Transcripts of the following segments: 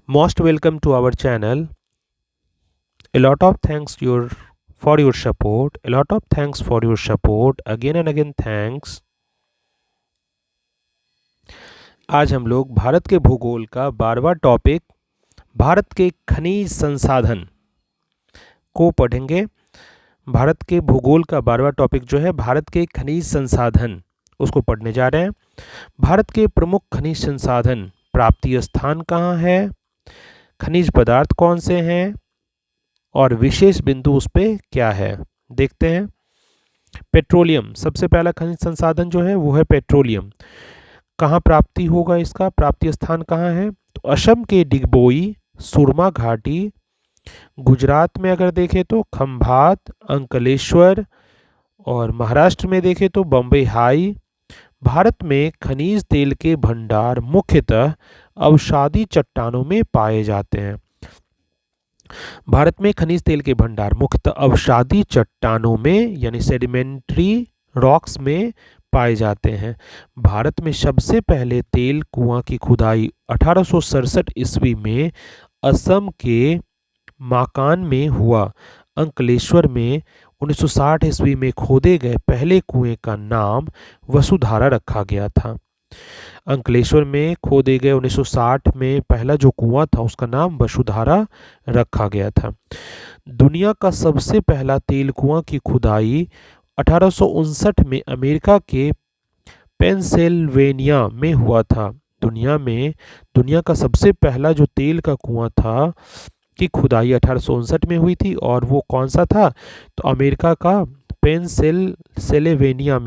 Most welcome to our channel. A lot of thanks for your support. A lot of thanks for your support. Again and again thanks. आज हम लोग भारत के भूगोल का 12वां topic Bharat के खनिज संसाधन को पढ़ेंगे। भारत के भूगोल का 12वां टॉपिक जो है भारत के खनिज संसाधन उसको पढ़ने जा रहे हैं। भारत के प्रमुख खनिज संसाधन प्राप्ति स्थान कहाँ है, खनिज पदार्थ कौन से हैं और विशेष बिंदु उस पे क्या है, देखते हैं। पेट्रोलियम सबसे पहला खनिज संसाधन जो है वो है पेट्रोलियम। कहाँ प्राप्ति होगा, इसका प्राप्ति स्थान कहाँ है? तो असम के डिगबोई, सुरमा घाटी, गुजरात में अगर देखें तो खंभात, अंकलेश्वर, और महाराष्ट्र में देखें तो बम्बई हाई। भारत में खनिज तेल के भंडार मुख्यतः अवसादी चट्टानों में पाए जाते हैं। भारत में खनिज तेल के भंडार मुख्यतः अवसादी चट्टानों में यानी सेडिमेंट्री रॉक्स में पाए जाते हैं। भारत में सबसे पहले तेल कुआं की खुदाई 1867 ईस्वी में असम के माकान में हुआ। अंकलेश्वर में 1960 ईस्वी में खोदे गए पहले कुएं का नाम वसुधारा रखा गया था। अंकलेश्वर में खोदे गए 1960 में पहला जो कुआं था उसका नाम वसुधारा रखा गया था। दुनिया का सबसे पहला तेल कुआं की खुदाई 1859 में अमेरिका के पेंसिल्वेनिया में हुआ था। दुनिया का सबसे पहला जो तेल का कुआं था की खुदाई 1859 में हुई थी और वो कौन सा था? तो अमेरिका का पेंसिल्वेनिया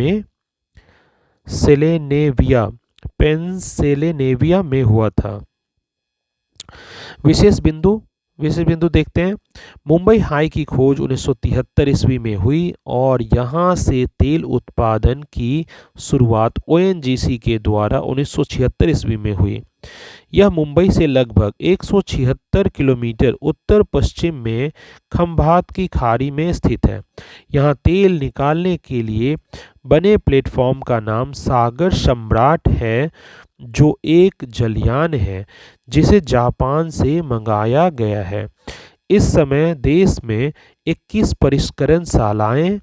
में हुआ था। विशेष बिंदु देखते हैं। मुंबई हाई की खोज 1973 ईस्वी में हुई और यहाँ से तेल उत्पादन की शुरुआत ओएनजीसी के द्वारा 1976 ईस्वी में हुई। यह मुंबई से लगभग 176 किलोमीटर उत्तर पश्चिम में खंभात की खाड़ी में स्थित है। यहाँ तेल निकालने के लिए बने प्लेटफॉर्म का नाम सागर सम्राट है, जो एक जलयान है जिसे जापान से मंगाया गया है। इस समय देश में 21 परिष्करणशालाएं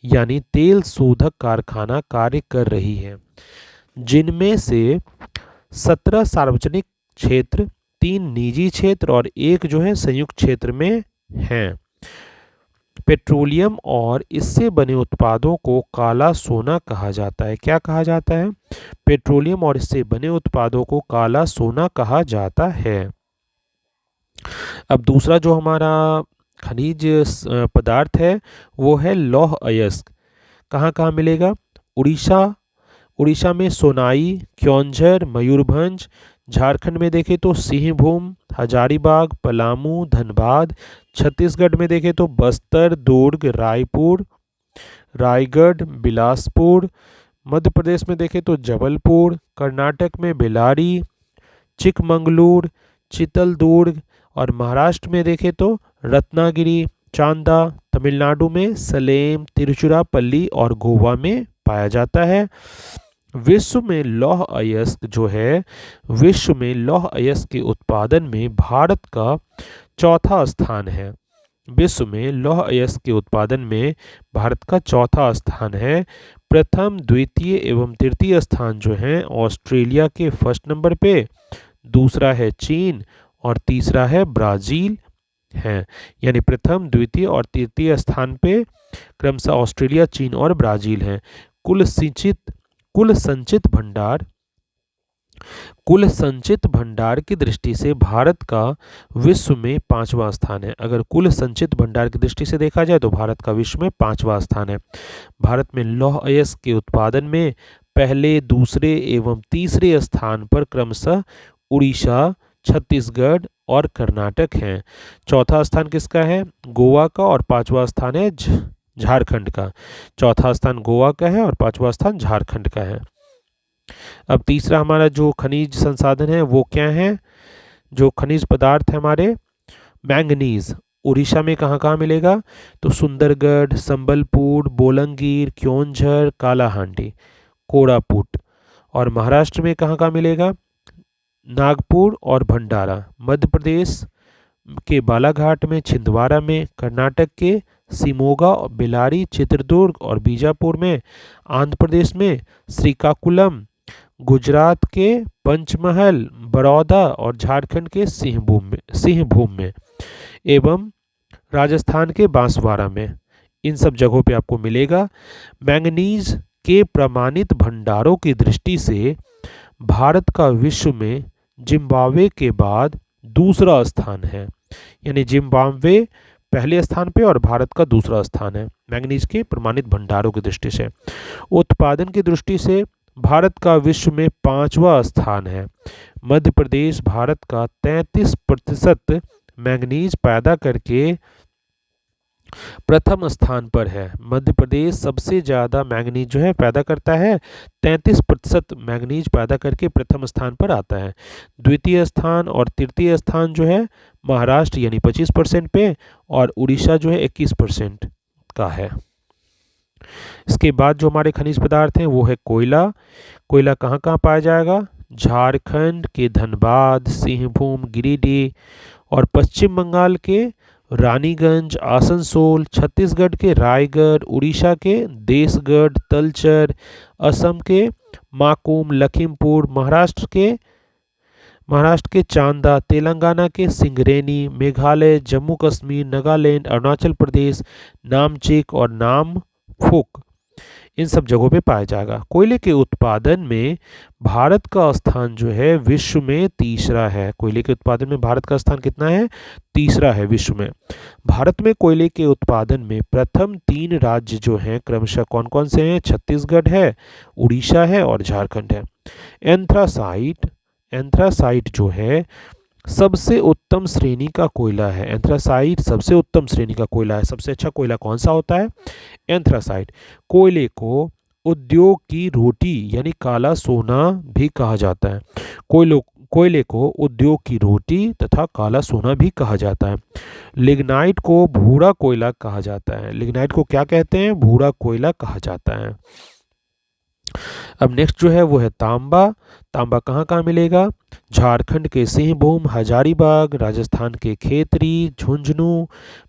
यानी तेल शोधक कारखाना कार्य कर रही हैं, जिनमें से 17 सार्वजनिक क्षेत्र, 3 निजी क्षेत्र और एक जो है संयुक्त क्षेत्र में हैं। पेट्रोलियम और इससे बने उत्पादों को काला सोना कहा जाता है। क्या कहा जाता है? पेट्रोलियम और इससे बने उत्पादों को काला सोना कहा जाता है। अब दूसरा जो हमारा खनिज पदार्थ है वो है लौह अयस्क। कहाँ कहाँ मिलेगा? उड़ीसा में सोनाई, क्योंझर, मयूरभंज। झारखंड में देखें तो सिंहभूम, हजारीबाग, पलामू, धनबाद। छत्तीसगढ़ में देखें तो बस्तर, दुर्ग, रायपुर, रायगढ़, बिलासपुर। मध्य प्रदेश में देखें तो जबलपुर। कर्नाटक में बेलारी, चिकमंगलूर, चितलदुर्ग। और महाराष्ट्र में देखें तो रत्नागिरी, चांदा। तमिलनाडु में सलेम, तिरुचिरापल्ली और गोवा में पाया जाता है। विश्व में लौह अयस्क के उत्पादन में भारत का चौथा स्थान है। विश्व में लौह अयस्क के उत्पादन में भारत का चौथा स्थान है। प्रथम, द्वितीय एवं तृतीय स्थान जो हैं ऑस्ट्रेलिया के फर्स्ट नंबर पे, दूसरा है चीन और तीसरा है ब्राजील है। यानी प्रथम, द्वितीय और तृतीय स्थान पे क्रमशः ऑस्ट्रेलिया, चीन और ब्राजील हैं। कुल संचित भंडार की दृष्टि से भारत का विश्व में 5वां स्थान है। अगर कुल संचित भंडार की दृष्टि से देखा जाए तो भारत का विश्व में 5वां स्थान है। भारत में लौह अयस्क के उत्पादन में पहले, दूसरे एवं तीसरे स्थान पर क्रमशः उड़ीसा, छत्तीसगढ़ और कर्नाटक हैं। चौथा स्थान किसका है? गोवा का। और 5वां स्थान है झारखंड का। चौथा स्थान गोवा का है और 5वां स्थान झारखंड का है। अब तीसरा हमारा जो खनिज संसाधन है वो क्या है? जो खनिज पदार्थ है हमारे, मैंगनीज। उड़ीसा में कहाँ कहाँ मिलेगा? तो सुंदरगढ़, संबलपुर, बोलंगीर, क्योंझर, कालाहांडी, कोरापुट। और महाराष्ट्र में कहाँ कहाँ मिलेगा? नागपुर और भंडारा, मध्य प्रदेश के बालाघाट में, छिंदवाड़ा में, कर्नाटक के शिमोगा, बेल्लारी, चित्रदुर्ग और बीजापुर में, आंध्र प्रदेश में श्रीकाकुलम, गुजरात के पंचमहल, बड़ौदा और झारखंड के सिंहभूम में एवं राजस्थान के बांसवाड़ा में। इन सब जगहों पे आपको मिलेगा। मैंगनीज के प्रमाणित भंडारों की दृष्टि से भारत का विश्व में जिम्बाब्वे के बाद दूसरा स्थान है, यानी जिम्बाब्वे पहले स्थान पे और भारत का दूसरा स्थान है मैंगनीज के प्रमाणित भंडारों की दृष्टि से। उत्पादन की दृष्टि से भारत का विश्व में 5वां स्थान है। मध्य प्रदेश भारत का 33% मैंगनीज पैदा करके प्रथम स्थान पर है। मध्य प्रदेश सबसे ज़्यादा मैंगनीज जो है पैदा करता है, 33% मैंगनीज पैदा करके प्रथम स्थान पर आता है। द्वितीय स्थान और तृतीय स्थान जो है महाराष्ट्र यानी 25% पे और उड़ीसा जो है 21% का है। इसके बाद जो हमारे खनिज पदार्थ हैं वो है कोयला। कोयला कहाँ कहाँ पाया जाएगा? झारखंड के धनबाद, सिंहभूम, गिरिडीह और पश्चिम बंगाल के रानीगंज, आसनसोल, छत्तीसगढ़ के रायगढ़, उड़ीसा के देसगढ़, तलचर, असम के माकुम, लखीमपुर, महाराष्ट्र के चांदा, तेलंगाना के सिंगरेनी, मेघालय, जम्मू कश्मीर, नागालैंड, अरुणाचल प्रदेश, नामचिक और नामफुक, इन सब जगहों पे पाया जाएगा। कोयले के उत्पादन में भारत का स्थान जो है विश्व में तीसरा है। कोयले के उत्पादन में भारत का स्थान कितना है? तीसरा है विश्व में। भारत में कोयले के उत्पादन में प्रथम 3 राज्य जो हैं क्रमशः कौन कौन से हैं? छत्तीसगढ़ है, उड़ीसा है और झारखंड है। एंथ्रासाइट जो है सबसे उत्तम श्रेणी का कोयला है। एंथ्रासाइट सबसे उत्तम श्रेणी का कोयला है। सबसे अच्छा कोयला कौन सा होता है? एंथ्रासाइट। कोयले को उद्योग की रोटी यानी काला सोना भी कहा जाता है। कोयले को उद्योग की रोटी तथा काला सोना भी कहा जाता है। लिग्नाइट को भूरा कोयला कहा जाता है। लिग्नाइट को क्या कहते हैं? भूरा कोयला कहा जाता है। अब नेक्स्ट जो है वो है तांबा। तांबा कहाँ कहाँ मिलेगा? झारखंड के सिंहभूम, हजारीबाग, राजस्थान के खेतरी, झुंझुनू,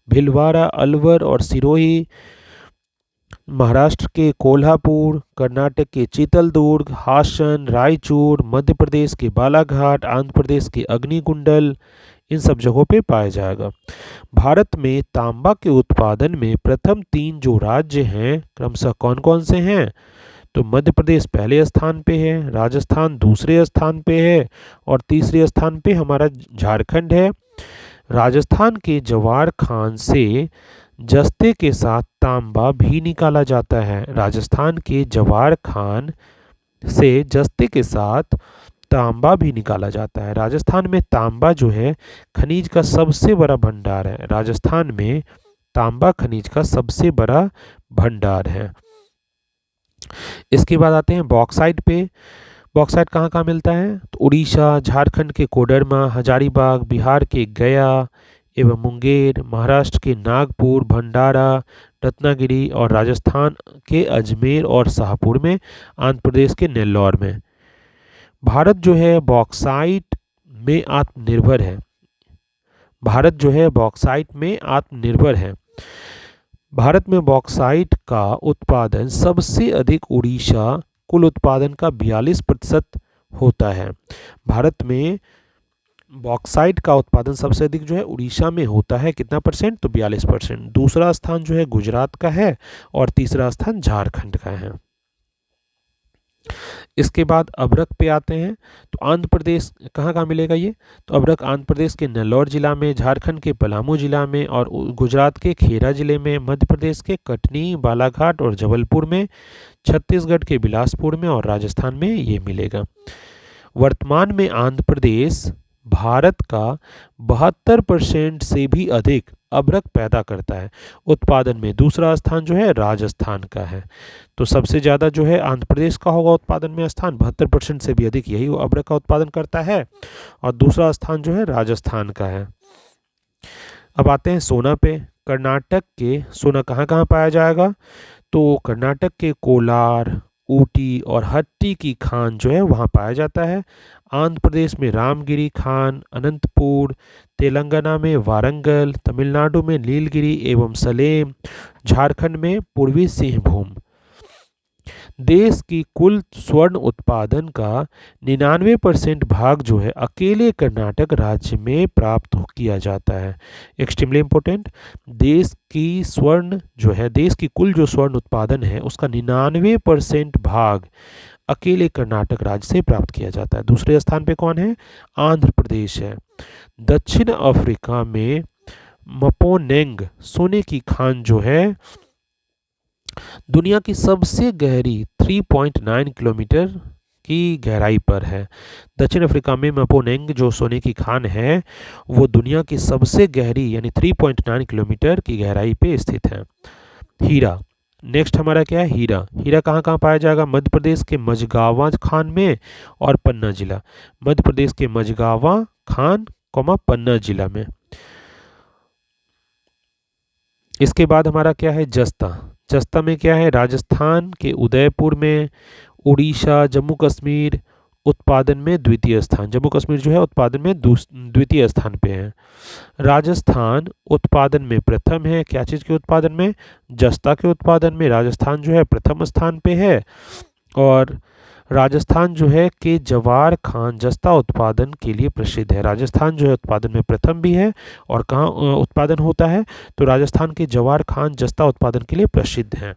भीलवाड़ा, अलवर और सिरोही, महाराष्ट्र के कोल्हापुर, कर्नाटक के चित्रदुर्ग, हासन, रायचूर, मध्य प्रदेश के बालाघाट, आंध्र प्रदेश के अग्निकुंडल, इन सब जगहों पे पाया जाएगा। भारत में तांबा के उत्पादन में प्रथम 3 जो राज्य हैं क्रमशः कौन कौन से हैं? तो मध्य प्रदेश पहले स्थान पे है, राजस्थान दूसरे स्थान पे है और तीसरे स्थान पे हमारा झारखंड है। राजस्थान के जवार खान से जस्ते के साथ तांबा भी निकाला जाता है। राजस्थान के जवार खान से जस्ते के साथ तांबा भी निकाला जाता है। राजस्थान में तांबा जो है खनिज का सबसे बड़ा भंडार है। राजस्थान में तांबा खनिज का सबसे बड़ा भंडार है। इसके बाद आते हैं बॉक्साइट पे। बॉक्साइट कहाँ कहाँ मिलता है? तो उड़ीसा, झारखंड के कोडरमा, हजारीबाग, बिहार के गया एवं मुंगेर, महाराष्ट्र के नागपुर, भंडारा, रत्नागिरी और राजस्थान के अजमेर और शाहपुर में, आंध्र प्रदेश के नेल्लौर में। भारत जो है बॉक्साइट में आत्मनिर्भर है। भारत जो है बॉक्साइट में आत्मनिर्भर है। भारत में बॉक्साइट का उत्पादन सबसे अधिक उड़ीसा, कुल उत्पादन का 42% होता है। भारत में बॉक्साइट का उत्पादन सबसे अधिक जो है उड़ीसा में होता है। कितना परसेंट? तो 42%। दूसरा स्थान जो है गुजरात का है और तीसरा स्थान झारखंड का है। इसके बाद अभ्रक पे आते हैं। तो आंध्र प्रदेश कहाँ कहाँ मिलेगा ये? तो अभ्रक आंध्र प्रदेश के नेल्लौर जिला में, झारखंड के पलामू जिला में और गुजरात के खेरा जिले में, मध्य प्रदेश के कटनी, बालाघाट और जबलपुर में, छत्तीसगढ़ के बिलासपुर में और राजस्थान में ये मिलेगा। वर्तमान में आंध्र प्रदेश भारत का 72% से भी अधिक अभ्रक पैदा करता है। उत्पादन में दूसरा स्थान जो है राजस्थान का है। तो सबसे ज़्यादा जो है आंध्र प्रदेश का होगा उत्पादन में स्थान, 72% से भी अधिक यही अभ्रक का उत्पादन करता है और दूसरा स्थान जो है राजस्थान का है। अब आते हैं सोना पे। कर्नाटक के सोना कहाँ कहाँ पाया जाएगा? तो कर्नाटक के कोलार, ऊटी और हट्टी की खान जो है वहाँ पाया जाता है। आंध्र प्रदेश में रामगिरी खान, अनंतपुर, तेलंगाना में वारंगल, तमिलनाडु में नीलगिरी एवं सलेम, झारखंड में पूर्वी सिंहभूम। देश की कुल स्वर्ण उत्पादन का 99% भाग जो है अकेले कर्नाटक राज्य में प्राप्त किया जाता है। एक्सट्रीमली इम्पोर्टेंट, देश की कुल जो स्वर्ण उत्पादन है उसका 99% भाग अकेले कर्नाटक राज्य से प्राप्त किया जाता है। दूसरे स्थान पे कौन है? आंध्र प्रदेश है। दक्षिण अफ्रीका में मपोनेंग सोने की खान जो है दुनिया की सबसे गहरी 3.9 किलोमीटर की गहराई पर है। दक्षिण अफ्रीका में मपोनेंग जो सोने की खान है वो दुनिया की सबसे गहरी यानी 3.9 किलोमीटर की गहराई पे स्थित है। हीरा, नेक्स्ट हमारा क्या है? हीरा। हीरा कहाँ कहाँ पाया जाएगा? मध्य प्रदेश के मझगावा खान में और पन्ना जिला। मध्य प्रदेश के मझगावा खान पन्ना जिला में। इसके बाद हमारा क्या है? जस्ता। जस्ता में क्या है? राजस्थान के उदयपुर में। उड़ीसा, जम्मू कश्मीर उत्पादन में द्वितीय स्थान। जम्मू कश्मीर जो है उत्पादन में द्वितीय स्थान पे है। राजस्थान उत्पादन में प्रथम है। क्या चीज़ के उत्पादन में? जस्ता के उत्पादन में राजस्थान जो है प्रथम स्थान पे है। और राजस्थान जो है के जवार खान जस्ता उत्पादन के लिए प्रसिद्ध है। राजस्थान जो है उत्पादन में प्रथम भी है। और कहाँ उत्पादन होता है? तो राजस्थान के जवार खान जस्ता उत्पादन के लिए प्रसिद्ध है।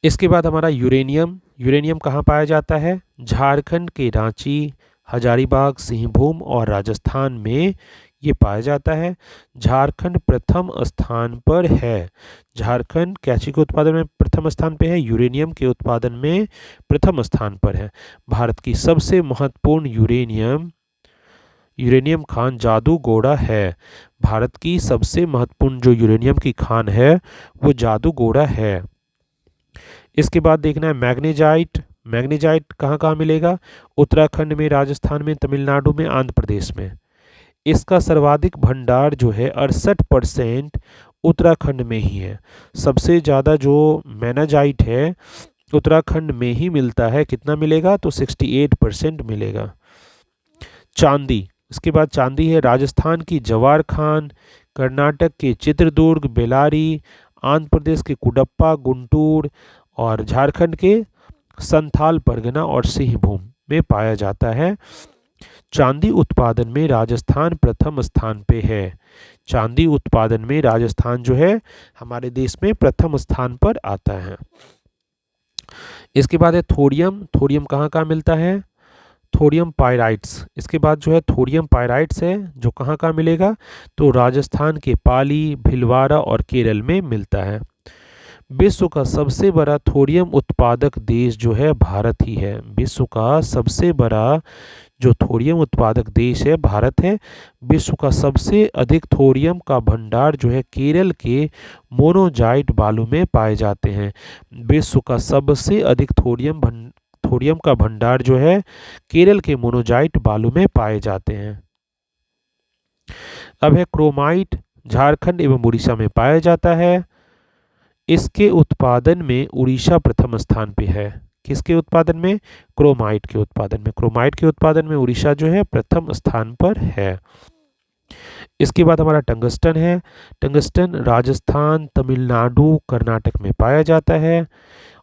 इसके बाद हमारा यूरेनियम। यूरेनियम कहाँ पाया जाता है? झारखंड के रांची, हजारीबाग, सिंहभूम और राजस्थान में ये पाया जाता है। झारखंड प्रथम स्थान पर है। झारखंड कैची के उत्पादन में प्रथम स्थान पे है, यूरेनियम के उत्पादन में प्रथम स्थान पर है। भारत की सबसे महत्वपूर्ण यूरेनियम खान जादूगोड़ा है। भारत की सबसे महत्वपूर्ण जो यूरेनियम की खान है वो जादूगोड़ा है। इसके बाद देखना है मैग्नेजाइट। मैग्नेजाइट कहाँ कहाँ मिलेगा? उत्तराखंड में, राजस्थान में, तमिलनाडु में, आंध्र प्रदेश में। इसका सर्वाधिक भंडार जो है 68% उत्तराखंड में ही है। सबसे ज़्यादा जो मैग्नेजाइट है उत्तराखंड में ही मिलता है। कितना मिलेगा? तो 68% मिलेगा। चांदी, इसके बाद चांदी है राजस्थान की जवार खान, कर्नाटक के चित्रदुर्ग, बेलारी, आंध्र प्रदेश के कुडप्पा, गुंटूर और झारखंड के संथाल परगना और सिंहभूम में पाया जाता है। चांदी उत्पादन में राजस्थान प्रथम स्थान पे है। चांदी उत्पादन में राजस्थान जो है हमारे देश में प्रथम स्थान पर आता है। इसके बाद है थोरियम। थोरियम कहाँ कहाँ मिलता है? Thorium pyrites. इसके बाद जो है थोरियम पायराइट्स है जो कहाँ कहाँ मिलेगा? तो राजस्थान के पाली, भिलवाड़ा और केरल में मिलता है। विश्व का सबसे बड़ा थोरियम उत्पादक देश जो है भारत ही है। विश्व का सबसे बड़ा जो थोरियम उत्पादक देश है भारत है। विश्व का सबसे अधिक थोरियम का भंडार जो है केरल के मोनोजाइट बालू में पाए जाते हैं। विश्व का सबसे अधिक थोरियम का भंडार जो है केरल के मोनोजाइट बालू में पाए जाते हैं। अब है क्रोमाइट। झारखंड एवं उड़ीसा में पाया जाता है। इसके उत्पादन में उड़ीसा प्रथम स्थान पे है। किसके उत्पादन में? क्रोमाइट के उत्पादन में। क्रोमाइट के उत्पादन में उड़ीसा जो है प्रथम स्थान पर है। इसके बाद हमारा टंगस्टन है। टंगस्टन राजस्थान, तमिलनाडु, कर्नाटक में पाया जाता है।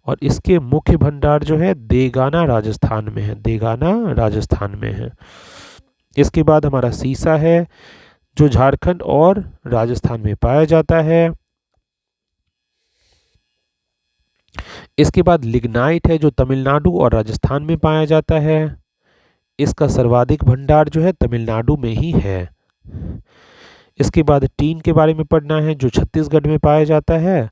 और इसके मुख्य भंडार जो है देगाना राजस्थान में है। देगाना राजस्थान में है। इसके बाद हमारा सीसा है जो झारखंड और राजस्थान में पाया जाता है। इसके बाद लिग्नाइट है जो तमिलनाडु और राजस्थान में पाया जाता है। इसका सर्वाधिक भंडार जो है तमिलनाडु में ही है। इसके बाद टीन के बारे में पढ़ना है जो छत्तीसगढ़ में पाया जाता है।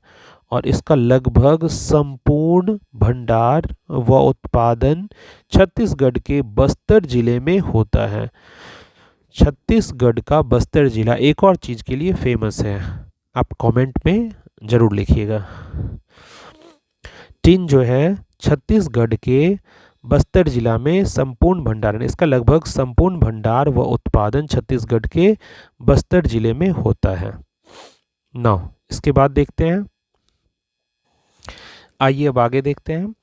और इसका लगभग संपूर्ण भंडार व उत्पादन छत्तीसगढ़ के बस्तर जिले में होता है। छत्तीसगढ़ का बस्तर जिला एक और चीज़ के लिए फेमस है, आप कमेंट में ज़रूर लिखिएगा। टिन जो है छत्तीसगढ़ के बस्तर जिला में संपूर्ण भंडारण, इसका लगभग संपूर्ण भंडार व उत्पादन छत्तीसगढ़ के बस्तर जिले में होता है। 9 इसके बाद देखते हैं आइए अब आगे देखते हैं।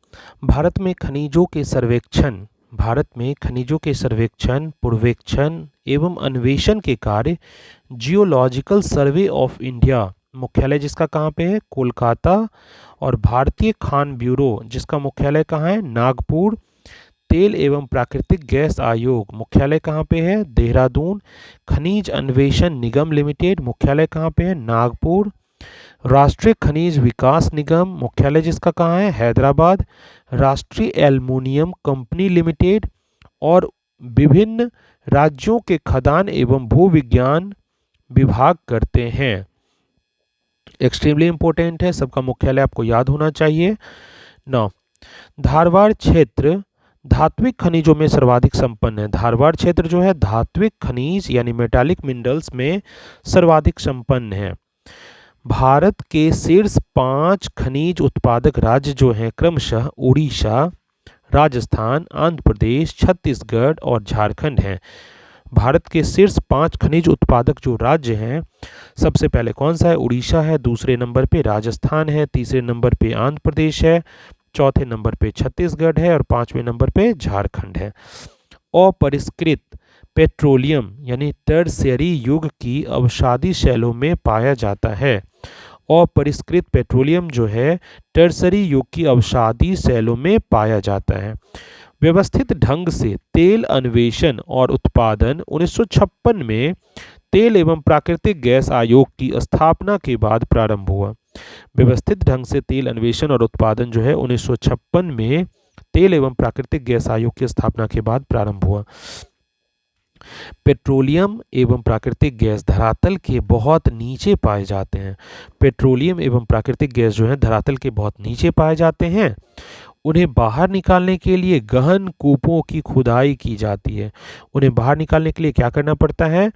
भारत में खनिजों के सर्वेक्षण पूर्वेक्षण एवं अन्वेषण के कार्य जियोलॉजिकल सर्वे ऑफ इंडिया, मुख्यालय जिसका कहाँ पे है, कोलकाता, और भारतीय खान ब्यूरो जिसका मुख्यालय कहाँ है, नागपुर, तेल एवं प्राकृतिक गैस आयोग मुख्यालय कहाँ पे है, देहरादून, खनिज अन्वेषण निगम लिमिटेड मुख्यालय कहाँ पे है, नागपुर, राष्ट्रीय खनिज विकास निगम मुख्यालय जिसका कहाँ है, हैदराबाद, राष्ट्रीय एल्युमिनियम कंपनी लिमिटेड, और विभिन्न राज्यों के खदान एवं भूविज्ञान विभाग करते हैं। एक्सट्रीमली इंपॉर्टेंट है, सबका मुख्यालय आपको याद होना चाहिए। 9, धारवाड़ क्षेत्र धात्विक खनिजों में सर्वाधिक संपन्न है। धारवाड़ क्षेत्र जो है धात्विक खनिज यानी मेटालिक मिनरल्स में सर्वाधिक संपन्न है। भारत के शीर्ष 5 खनिज उत्पादक राज्य जो हैं क्रमशः उड़ीसा, राजस्थान, आंध्र प्रदेश, छत्तीसगढ़ और झारखंड हैं। भारत के शीर्ष 5 खनिज उत्पादक जो राज्य हैं, सबसे पहले कौन सा है, उड़ीसा है, दूसरे नंबर पे राजस्थान है, तीसरे नंबर पे आंध्र प्रदेश है, चौथे नंबर पे छत्तीसगढ़ है और पांचवें नंबर पे झारखंड है। अपरिष्कृत पेट्रोलियम यानी टर्शियरी युग की अवसादी शैलों में पाया जाता है। अपरिष्कृत पेट्रोलियम जो है टर्शियरी युग की अवसादी शैलों में पाया जाता है। व्यवस्थित ढंग से तेल अन्वेषण और उत्पादन 1956 में तेल एवं प्राकृतिक गैस आयोग की स्थापना के बाद प्रारंभ हुआ। व्यवस्थित ढंग से तेल अन्वेषण और उत्पादन जो है 1956 में तेल एवं प्राकृतिक गैस आयोग की स्थापना के बाद प्रारंभ हुआ। पेट्रोलियम एवं प्राकृतिक गैस धरातल के बहुत नीचे पाए जाते हैं। पेट्रोलियम एवं प्राकृतिक गैस जो है धरातल के बहुत नीचे पाए जाते हैं। उन्हें बाहर निकालने के लिए गहन कूपों की खुदाई की जाती है। उन्हें बाहर निकालने के लिए क्या करना पड़ता है,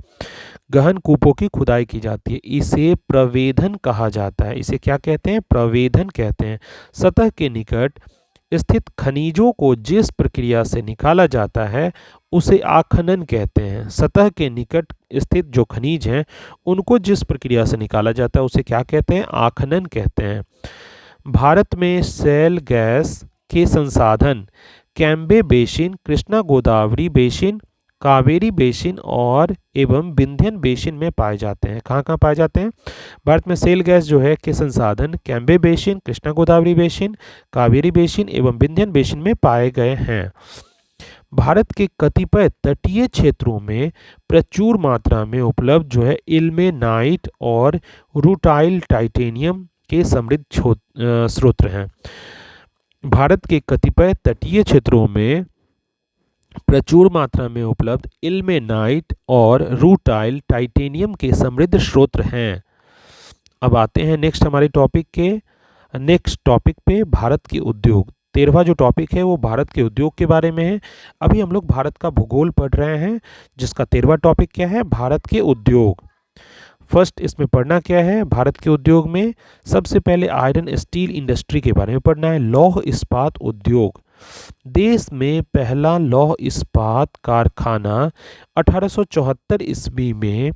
गहन कूपों की खुदाई की जाती है। इसे प्रवेधन कहा जाता है। इसे क्या कहते हैं, प्रवेधन कहते हैं। सतह के निकट स्थित खनिजों को जिस प्रक्रिया से निकाला जाता है उसे आखनन कहते हैं। सतह के निकट स्थित जो खनिज हैं उनको जिस प्रक्रिया से निकाला जाता है उसे क्या कहते हैं, आखनन कहते हैं। भारत में शैल गैस के संसाधन Cambay basin, Krishna Godavari basin, Kaveri basin और एवं विंध्यन बेसिन में पाए जाते हैं। कहाँ कहाँ पाए जाते हैं, भारत में शेल गैस जो है के संसाधन Cambay basin, Krishna Godavari basin, Kaveri basin एवं विंध्यन बेसिन में पाए गए हैं। भारत के कतिपय तटीय क्षेत्रों में प्रचुर मात्रा में उपलब्ध जो है इल्मेनाइट और रूटाइल टाइटेनियम के समृद्ध स्रोत हैं। भारत के कतिपय तटीय क्षेत्रों में प्रचुर मात्रा में उपलब्ध इल्मेनाइट और रूटाइल टाइटेनियम के समृद्ध स्रोत हैं। अब आते हैं नेक्स्ट हमारे नेक्स्ट टॉपिक पे, भारत के उद्योग। 13वां जो टॉपिक है वो भारत के उद्योग के बारे में है। अभी हम लोग भारत का भूगोल पढ़ रहे हैं जिसका 13वां टॉपिक क्या है, भारत के उद्योग। फर्स्ट इसमें पढ़ना क्या है, भारत के उद्योग में सबसे पहले आयरन स्टील इंडस्ट्री के बारे में पढ़ना है। लौह इस्पात उद्योग, देश में पहला लौह इस्पात कारखाना 1874 ईस्वी में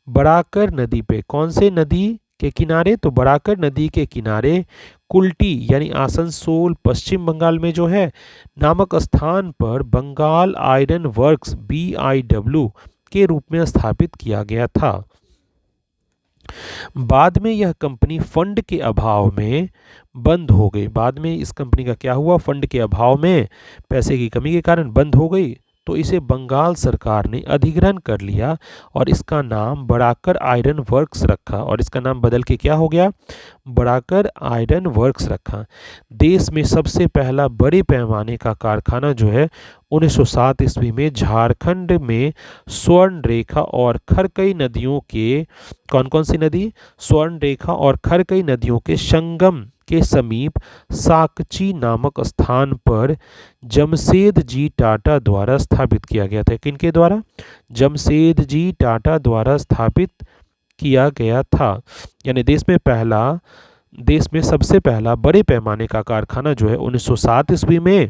बराकर नदी पे, कौन से नदी के किनारे, तो बराकर नदी के किनारे कुल्टी यानी आसनसोल पश्चिम बंगाल में जो है नामक स्थान पर बंगाल आयरन वर्क्स BIW के रूप में स्थापित किया गया था। बाद में यह कंपनी फंड के अभाव में बंद हो गई। बाद में इस कंपनी का क्या हुआ, फंड के अभाव में, पैसे की कमी के कारण बंद हो गई। तो इसे बंगाल सरकार ने अधिग्रहण कर लिया और इसका नाम बराकर आयरन वर्क्स रखा और इसका नाम बदल के क्या हो गया, बराकर आयरन वर्क्स रखा। देश में सबसे पहला बड़े पैमाने का कारखाना जो है 1907 ईस्वी में झारखंड में स्वर्ण रेखा और खरकई नदियों के, कौन कौन सी नदी, स्वर्ण रेखा और खरकई नदियों के संगम के समीप साकची नामक स्थान पर जमशेद जी टाटा द्वारा स्थापित किया गया था। किनके द्वारा, जमशेद जी टाटा द्वारा स्थापित किया गया था। यानी देश में सबसे पहला बड़े पैमाने का कारखाना जो है 1907 ईस्वी में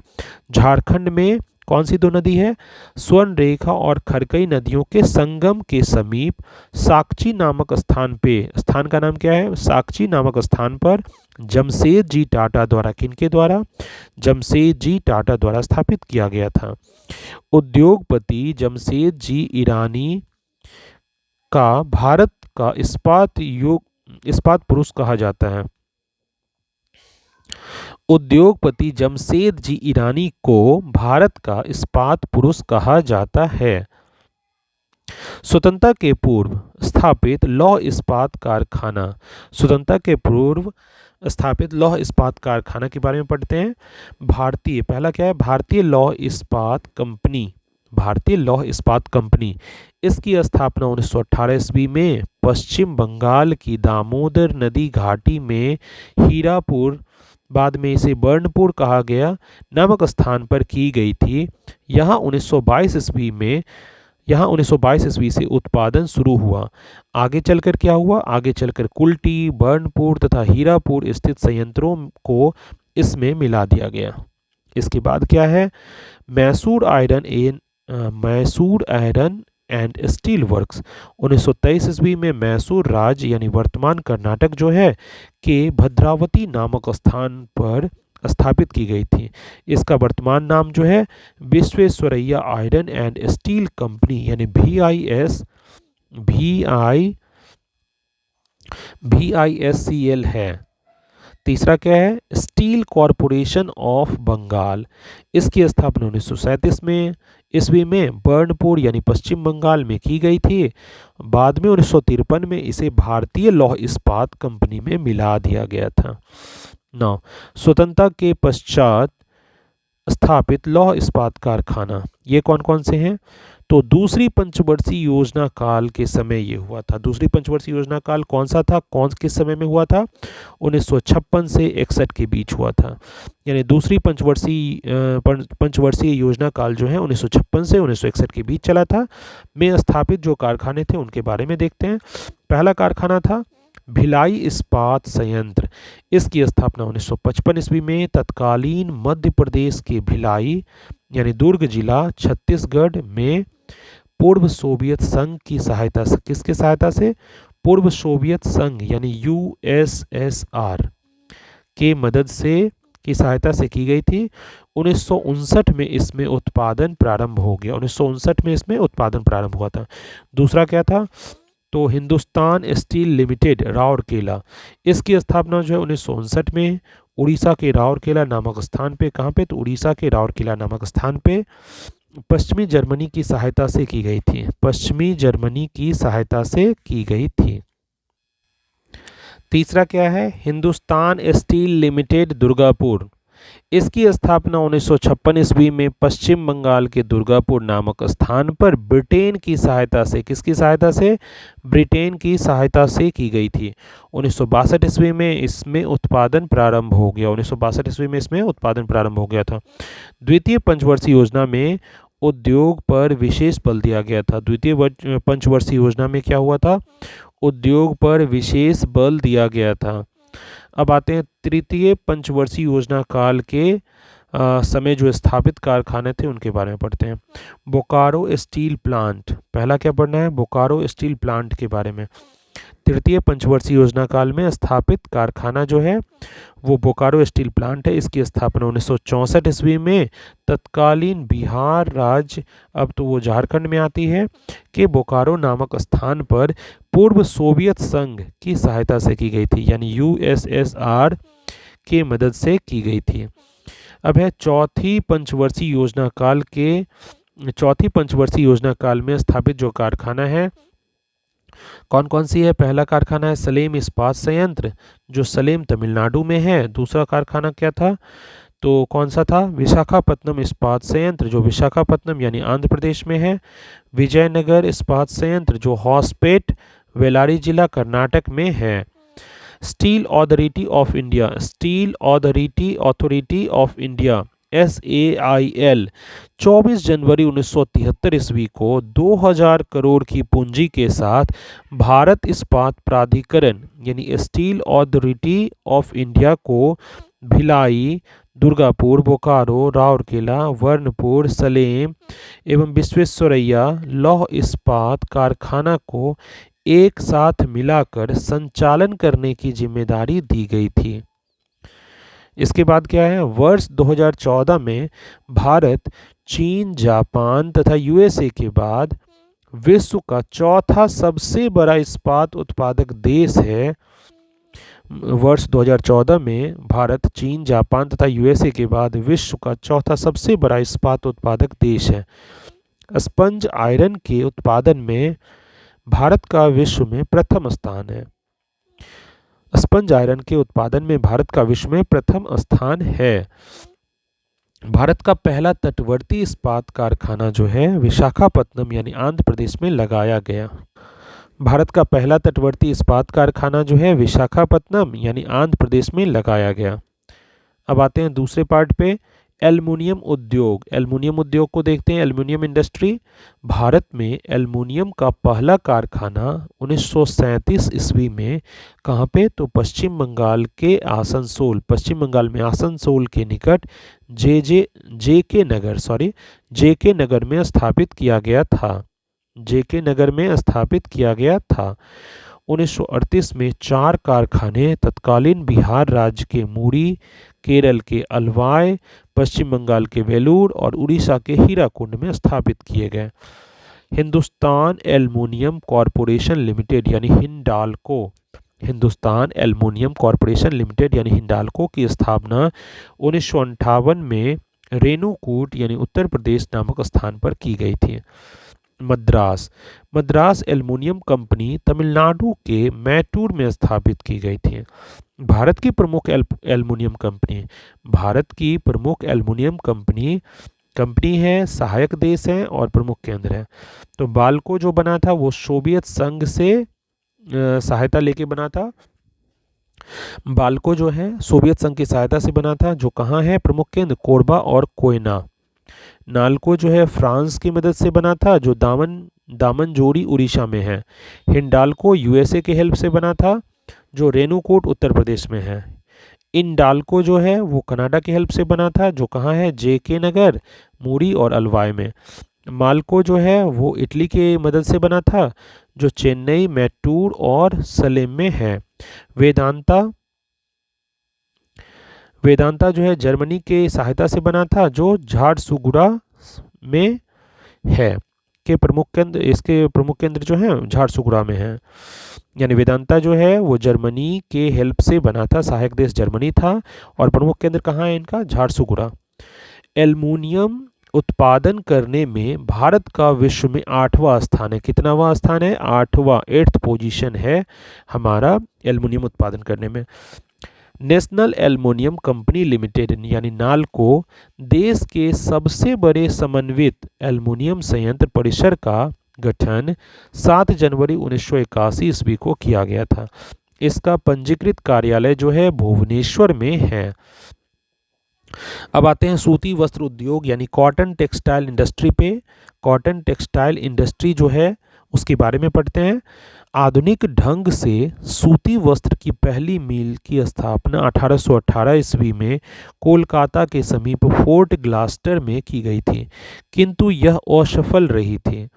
झारखंड में कौन सी दो नदी है, स्वर्ण रेखा और खरकई नदियों के संगम के समीप साकची नामक स्थान पे, स्थान का नाम क्या है, साकची नामक स्थान पर जमशेदजी टाटा द्वारा, किनके द्वारा? जमशेदजी टाटा द्वारा स्थापित किया गया था। उद्योगपति जमशेदजी ईरानी का भारत का इस्पात पुरुष कहा जाता है। उद्योगपति जमशेदजी ईरानी को भारत का इस्पात पुरुष कहा जाता है। स्वतंत्रता के पूर्व स्थापित लौह इस्पात कारखाना, स्वतंत्रता के पूर्व स्थापित लौह इस्पात कारखाना के बारे में पढ़ते हैं। भारतीय, पहला क्या है? भारतीय लौह इस्पात कंपनी, भारतीय लौह इस्पात कंपनी। इसकी स्थापना 1918 ईस्वी में पश्चिम बंगाल की दामोदर नदी घाटी में हीरापुर, बाद में इसे बर्नपुर कहा गया, नामक स्थान पर की गई थी। यहाँ 1922 ईस्वी से उत्पादन शुरू हुआ। आगे चलकर क्या हुआ? आगे चलकर कुल्टी, बर्नपुर तथा हीरापुर स्थित संयंत्रों को इसमें मिला दिया गया। इसके बाद क्या है? Mysore iron and steel works. 1923 ईस्वी में मैसूर राज्य यानी वर्तमान कर्नाटक जो है के भद्रावती नामक स्थान पर स्थापित की गई थी। इसका वर्तमान नाम जो है Visvesvaraya iron and steel company यानी VISCL है। तीसरा क्या है? Steel corporation of Bengal. इसकी स्थापना 1937 में ईस्वी में बर्नपुर यानी पश्चिम बंगाल में की गई थी। बाद में 1953 में इसे भारतीय लौह इस्पात कंपनी में मिला दिया गया था। 9. स्वतंत्रता के पश्चात स्थापित लौह इस्पात कारखाना, ये कौन कौन से हैं? तो दूसरी पंचवर्षीय योजना काल के समय ये हुआ था। दूसरी पंचवर्षीय योजना काल कौन सा था? किस समय में हुआ था? 1956 से 61 के बीच हुआ था। यानी दूसरी पंचवर्षीय योजना काल जो है 1956 से 1961 के बीच चला था। में स्थापित जो कारखाने थे उनके बारे में देखते हैं। पहला कारखाना था भिलाई इस्पात संयंत्र। इसकी स्थापना 1955 ईस्वी में तत्कालीन मध्य प्रदेश के भिलाई यानी दुर्ग जिला छत्तीसगढ़ में पूर्व सोवियत संघ की सहायता से, किसके सहायता से? पूर्व सोवियत संघ यानी USSR के मदद से की सहायता से की गई थी। 1959 में इसमें उत्पादन प्रारंभ हो गया। 1959 में इसमें उत्पादन प्रारंभ हुआ था। दूसरा क्या था? तो हिंदुस्तान स्टील लिमिटेड राउरकेला। इसकी स्थापना जो है 1959 में उड़ीसा के राउरकेला नामक स्थान पे, कहाँ पे? तो उड़ीसा के राउरकेला नामक स्थान पे पश्चिमी जर्मनी की सहायता से की गई थी। पश्चिमी जर्मनी की सहायता से की गई थी। तीसरा क्या है? Hindustan steel limited Durgapur. इसकी स्थापना 1956 ईस्वी में पश्चिम बंगाल के दुर्गापुर नामक स्थान पर ब्रिटेन की सहायता से, किसकी सहायता से? ब्रिटेन की सहायता से की गई थी। 1962 ईस्वी में इसमें उत्पादन प्रारंभ हो गया। 1962 ईस्वी में इसमें उत्पादन प्रारंभ हो गया था। द्वितीय पंचवर्षीय योजना में उद्योग पर विशेष बल दिया गया था। द्वितीय पंचवर्षीय योजना में क्या हुआ था? उद्योग पर विशेष बल दिया गया था। अब आते हैं तृतीय पंचवर्षीय योजना काल के समय जो स्थापित कारखाने थे उनके बारे में पढ़ते हैं। बोकारो स्टील प्लांट, पहला क्या पढ़ना है? बोकारो स्टील प्लांट के बारे में। तृतीय पंचवर्षीय योजना काल में स्थापित कारखाना जो है वो बोकारो स्टील प्लांट है। इसकी स्थापना 1964 ईस्वी में तत्कालीन बिहार राज्य, अब तो वो झारखंड में आती है, के बोकारो नामक स्थान पर पूर्व सोवियत संघ की सहायता से की गई थी। यानी USSR के मदद से की गई थी। अब है चौथी पंचवर्षीय योजना काल में स्थापित जो कारखाना है कौन कौन सी है? पहला कारखाना है सलेम इस्पात संयंत्र जो सलेम तमिलनाडु में है। दूसरा कारखाना क्या था? तो कौन सा था? विशाखापत्तनम इस्पात संयंत्र जो विशाखापत्तनम यानी आंध्र प्रदेश में है। विजयनगर इस्पात संयंत्र जो हॉस्पेट बेल्लारी जिला कर्नाटक में है। Steel authority of India, steel authority of India SAIL 24 जनवरी 1973 ईस्वी को 2000 करोड़ की पूंजी के साथ भारत इस्पात प्राधिकरण यानी स्टील अथॉरिटी ऑफ इंडिया को भिलाई, दुर्गापुर, बोकारो, राउरकेला, बर्नपुर, सलेम एवं विश्वेश्वरैया लौह इस्पात कारखाना को एक साथ मिलाकर संचालन करने की जिम्मेदारी दी गई थी। इसके बाद क्या है, वर्ष 2014 में भारत चीन, जापान तथा यूएसए के बाद विश्व का चौथा सबसे बड़ा इस्पात उत्पादक देश है। वर्ष 2014 में भारत चीन, जापान तथा यूएसए के बाद विश्व का चौथा सबसे बड़ा इस्पात उत्पादक देश है। स्पंज आयरन के उत्पादन में भारत का विश्व में प्रथम स्थान है। स्पंज आयरन के उत्पादन में भारत का विश्व में प्रथम स्थान है। भारत का पहला तटवर्ती इस्पात कारखाना जो है विशाखापत्तनम यानी आंध्र प्रदेश में लगाया गया। भारत का पहला तटवर्ती इस्पात कारखाना जो है विशाखापत्तनम यानी आंध्र प्रदेश में लगाया गया। अब आते हैं दूसरे पार्ट पे, एल्युमिनियम उद्योग। एल्युमिनियम उद्योग को देखते हैं, एल्युमिनियम इंडस्ट्री। भारत में एल्युमिनियम का पहला कारखाना 1937 ईस्वी में कहाँ पे, तो पश्चिम बंगाल के आसनसोल, पश्चिम बंगाल में आसनसोल के निकट जेके नगर में स्थापित किया गया था। जेके नगर में स्थापित किया गया था। 1938 में 4 कारखाने तत्कालीन बिहार राज्य के मूरी, केरल के अलवाय, पश्चिम बंगाल के वेलूर और उड़ीसा के हीराकुंड में स्थापित किए गए। हिंदुस्तान एल्युमिनियम कॉरपोरेशन लिमिटेड यानी Hindalco, Hindustan aluminium corporation limited यानी हिंडाल्को की स्थापना 1958 में रेणुकूट यानी उत्तर प्रदेश नामक स्थान पर की गई थी। मद्रास एल्युमिनियम कंपनी तमिलनाडु के मैटूर में स्थापित की गई थी। भारत की प्रमुख एल्युमिनियम कंपनी है, सहायक देश है और प्रमुख केंद्र है। तो बाल्को जो बना था वो सोवियत संघ से सहायता लेके बना था। बाल्को जो है सोवियत संघ की सहायता से बना था, जो कहाँ है प्रमुख केंद्र, कोरबा और कोयना। नालको जो है फ्रांस की मदद से बना था, जो दामनजोड़ी उड़ीसा में है। हिंडाल्को यूएसए के हेल्प से बना था, जो रेणुकूट उत्तर प्रदेश में है। इंडाल्को जो है वो कनाडा की हेल्प से बना था, जो कहाँ है, जेके नगर, मूरी और अलवाय में। माल्को जो है वो इटली की मदद से बना था, जो चेन्नई, मैटूर और सलेम में है। वेदांता जो है जर्मनी के सहायता से बना था, जो झारसुगुड़ा में है। इसके प्रमुख केंद्र जो है झारसुगुड़ा में है। यानी वेदांता जो है वो जर्मनी के हेल्प से बना था, सहायक देश जर्मनी था और प्रमुख केंद्र कहाँ है इनका, झारसुगुड़ा। एल्युमिनियम उत्पादन करने में भारत का विश्व में 8वां स्थान है। कितनावां स्थान है, 8वां, 8th पोजीशन है हमारा एल्युमिनियम उत्पादन करने में। नेशनल एल्युमिनियम कंपनी लिमिटेड यानी नाल्को देश के सबसे बड़े समन्वित एल्युमिनियम संयंत्र परिसर का गठन 7 जनवरी 1981 ईस्वी को किया गया था। इसका पंजीकृत कार्यालय जो है भुवनेश्वर में है। अब आते हैं सूती वस्त्र उद्योग यानी कॉटन टेक्सटाइल इंडस्ट्री पे। कॉटन टेक्सटाइल इंडस्ट्री जो है उसके बारे में पढ़ते हैं। आधुनिक ढंग से सूती वस्त्र की पहली मिल की स्थापना 1818 ईस्वी में कोलकाता के समीप फोर्ट ग्लास्टर में की गई थी, किंतु यह असफल रही थी।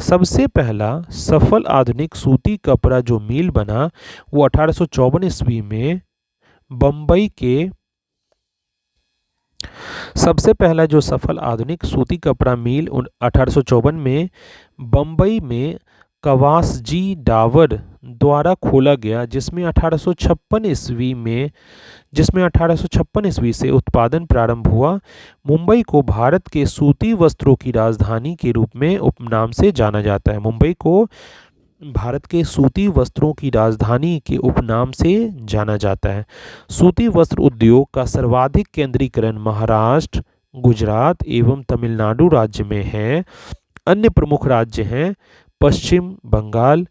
सबसे पहला सफल आधुनिक सूती कपड़ा जो मिल बना वो 1854 ईस्वी में बम्बई के सबसे पहला जो सफल आधुनिक सूती कपड़ा मिल 1854 में बम्बई में कवासजी डावर द्वारा खोला गया, जिसमें 1856 ईस्वी से उत्पादन प्रारंभ हुआ। मुंबई को भारत के सूती वस्त्रों की राजधानी के रूप में उपनाम से जाना जाता है। मुंबई को भारत के सूती वस्त्रों की राजधानी के उपनाम से जाना जाता है। सूती वस्त्र उद्योग का सर्वाधिक केंद्रीकरण महाराष्ट्र, गुजरात एवं तमिलनाडु राज्य में है। अन्य प्रमुख राज्य हैं पश्चिम बंगाल,